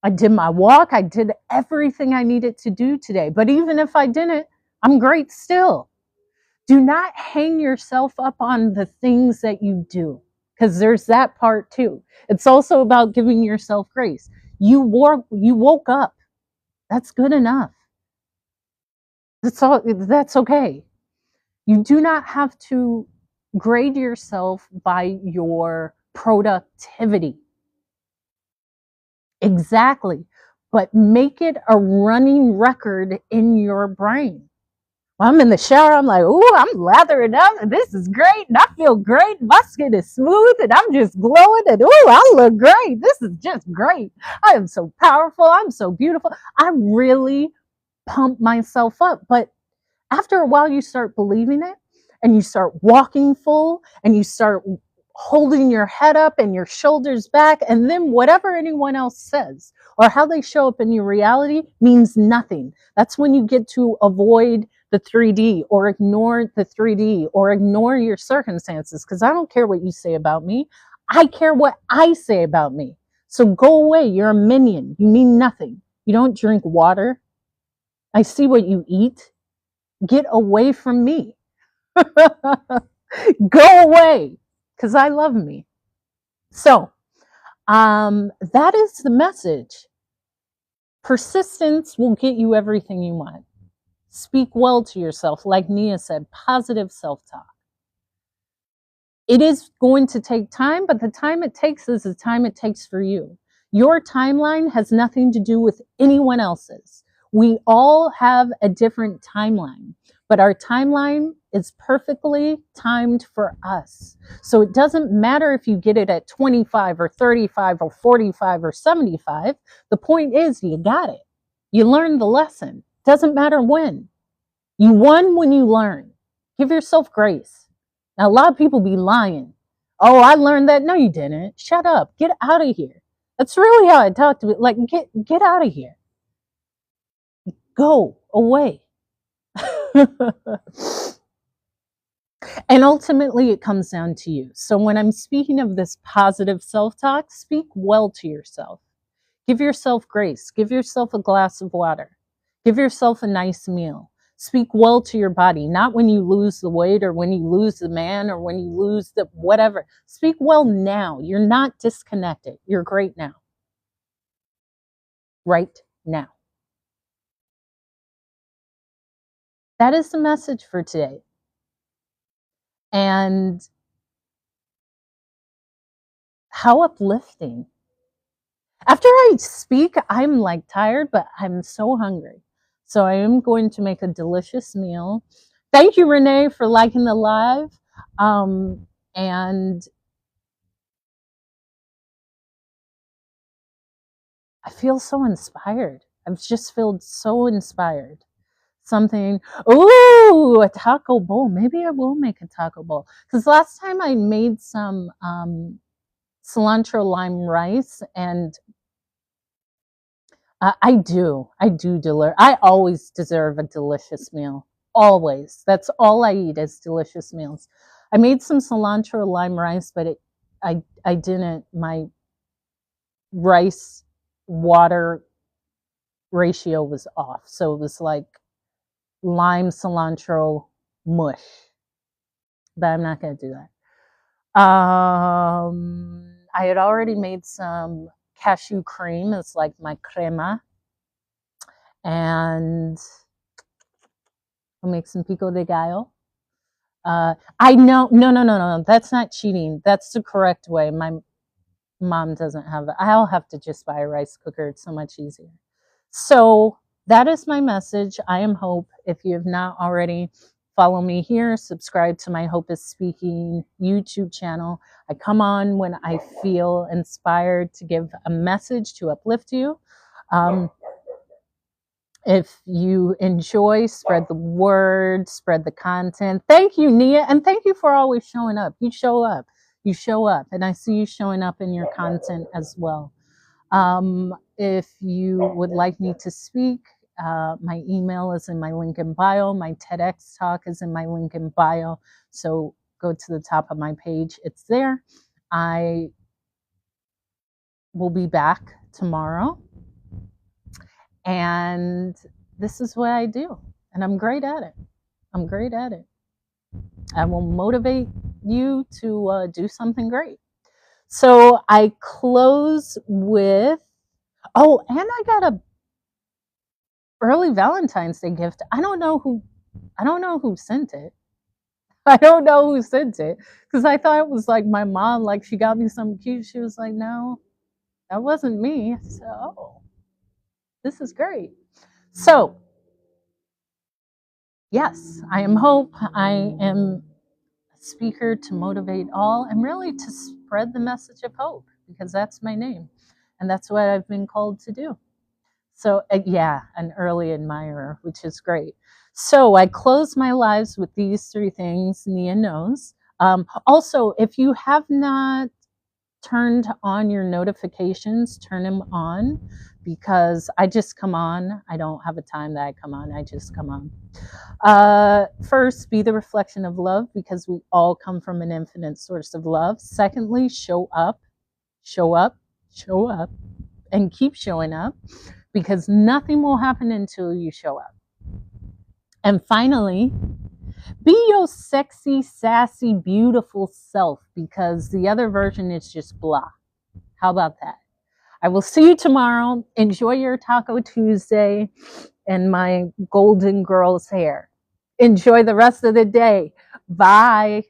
A: I did my walk. I did everything I needed to do today. But even if I didn't, I'm great still. Do not hang yourself up on the things that you do, because there's that part too. It's also about giving yourself grace. You woke up. That's good enough. That's okay. You do not have to grade yourself by your productivity. Exactly. But make it a running record in your brain. When I'm in the shower, I'm like, ooh, I'm lathering up, and this is great, and I feel great. My skin is smooth, and I'm just glowing, and ooh, I look great. This is just great. I am so powerful. I'm so beautiful. I really pump myself up. But After a while, you start believing it and you start walking full and you start holding your head up and your shoulders back. And then whatever anyone else says or how they show up in your reality means nothing. That's when you get to avoid the 3D or ignore the 3D or ignore your circumstances. Because I don't care what you say about me. I care what I say about me. So go away. You're a minion. You mean nothing. You don't drink water. I see what you eat. Get away from me. Go away, because I love me. So that is the message. Persistence will get you everything you want. Speak well to yourself. Like Nia said, positive self-talk. It is going to take time, but the time it takes is the time it takes for you. Your timeline has nothing to do with anyone else's. We all have a different timeline, but our timeline is perfectly timed for us. So it doesn't matter if you get it at 25 or 35 or 45 or 75. The point is you got it. You learned the lesson. Doesn't matter when. You won when you learn. Give yourself grace. Now, a lot of people be lying. Oh, I learned that. No, you didn't. Shut up. Get out of here. That's really how I talk to it. Like, get out of here. Go away. And ultimately, it comes down to you. So when I'm speaking of this positive self-talk, speak well to yourself. Give yourself grace. Give yourself a glass of water. Give yourself a nice meal. Speak well to your body, not when you lose the weight or when you lose the man or when you lose the whatever. Speak well now. You're not disconnected. You're great now. Right now. That is the message for today. And how uplifting. After I speak, I'm like tired, but I'm so hungry. So I am going to make a delicious meal. Thank you, Renee, for liking the live. And I feel so inspired. I've just felt so inspired. Something, ooh, a taco bowl. Maybe I will make a taco bowl. Because last time I made some cilantro lime rice and I always deserve a delicious meal. Always. That's all I eat is delicious meals. I made some cilantro lime rice, but I didn't. My rice water ratio was off. So it was like lime cilantro mush. But I'm not going to do that. I had already made some cashew cream. It's like my crema. And I'll make some pico de gallo. I know, no. That's not cheating. That's the correct way. My mom doesn't have it. I'll have to just buy a rice cooker. It's so much easier. So that is my message. I am Hope. If you have not already, follow me here. Subscribe to my Hope is Speaking YouTube channel. I come on when I feel inspired to give a message to uplift you. If you enjoy, spread the word, spread the content. Thank you, Nia, and thank you for always showing up. You show up. You show up, and I see you showing up in your content as well. If you would like me to speak, my email is in my link in bio. My TEDx talk is in my link in bio. So go to the top of my page. It's there. I will be back tomorrow. And this is what I do. And I'm great at it. I'm great at it. I will motivate you to do something great. So I close with, oh, and I got a early Valentine's Day gift. I don't know who sent it. I don't know who sent it because I thought it was like my mom, like she got me something cute. She was like, no, that wasn't me. I said, oh, this is great. So, yes, I am Hope. I am a speaker to motivate all and really to spread the message of hope because that's my name and that's what I've been called to do. So, yeah, an early admirer, which is great. So I close my lives with these three things Nia knows. Also, if you have not turned on your notifications, turn them on, because I just come on. I don't have a time that I come on, I just come on. First, be the reflection of love, because we all come from an infinite source of love. Secondly, show up, show up, show up, and keep showing up, because nothing will happen until you show up. And finally, be your sexy, sassy, beautiful self, because the other version is just blah. How about that? I will see you tomorrow. Enjoy your Taco Tuesday and my golden girl's hair. Enjoy the rest of the day. Bye.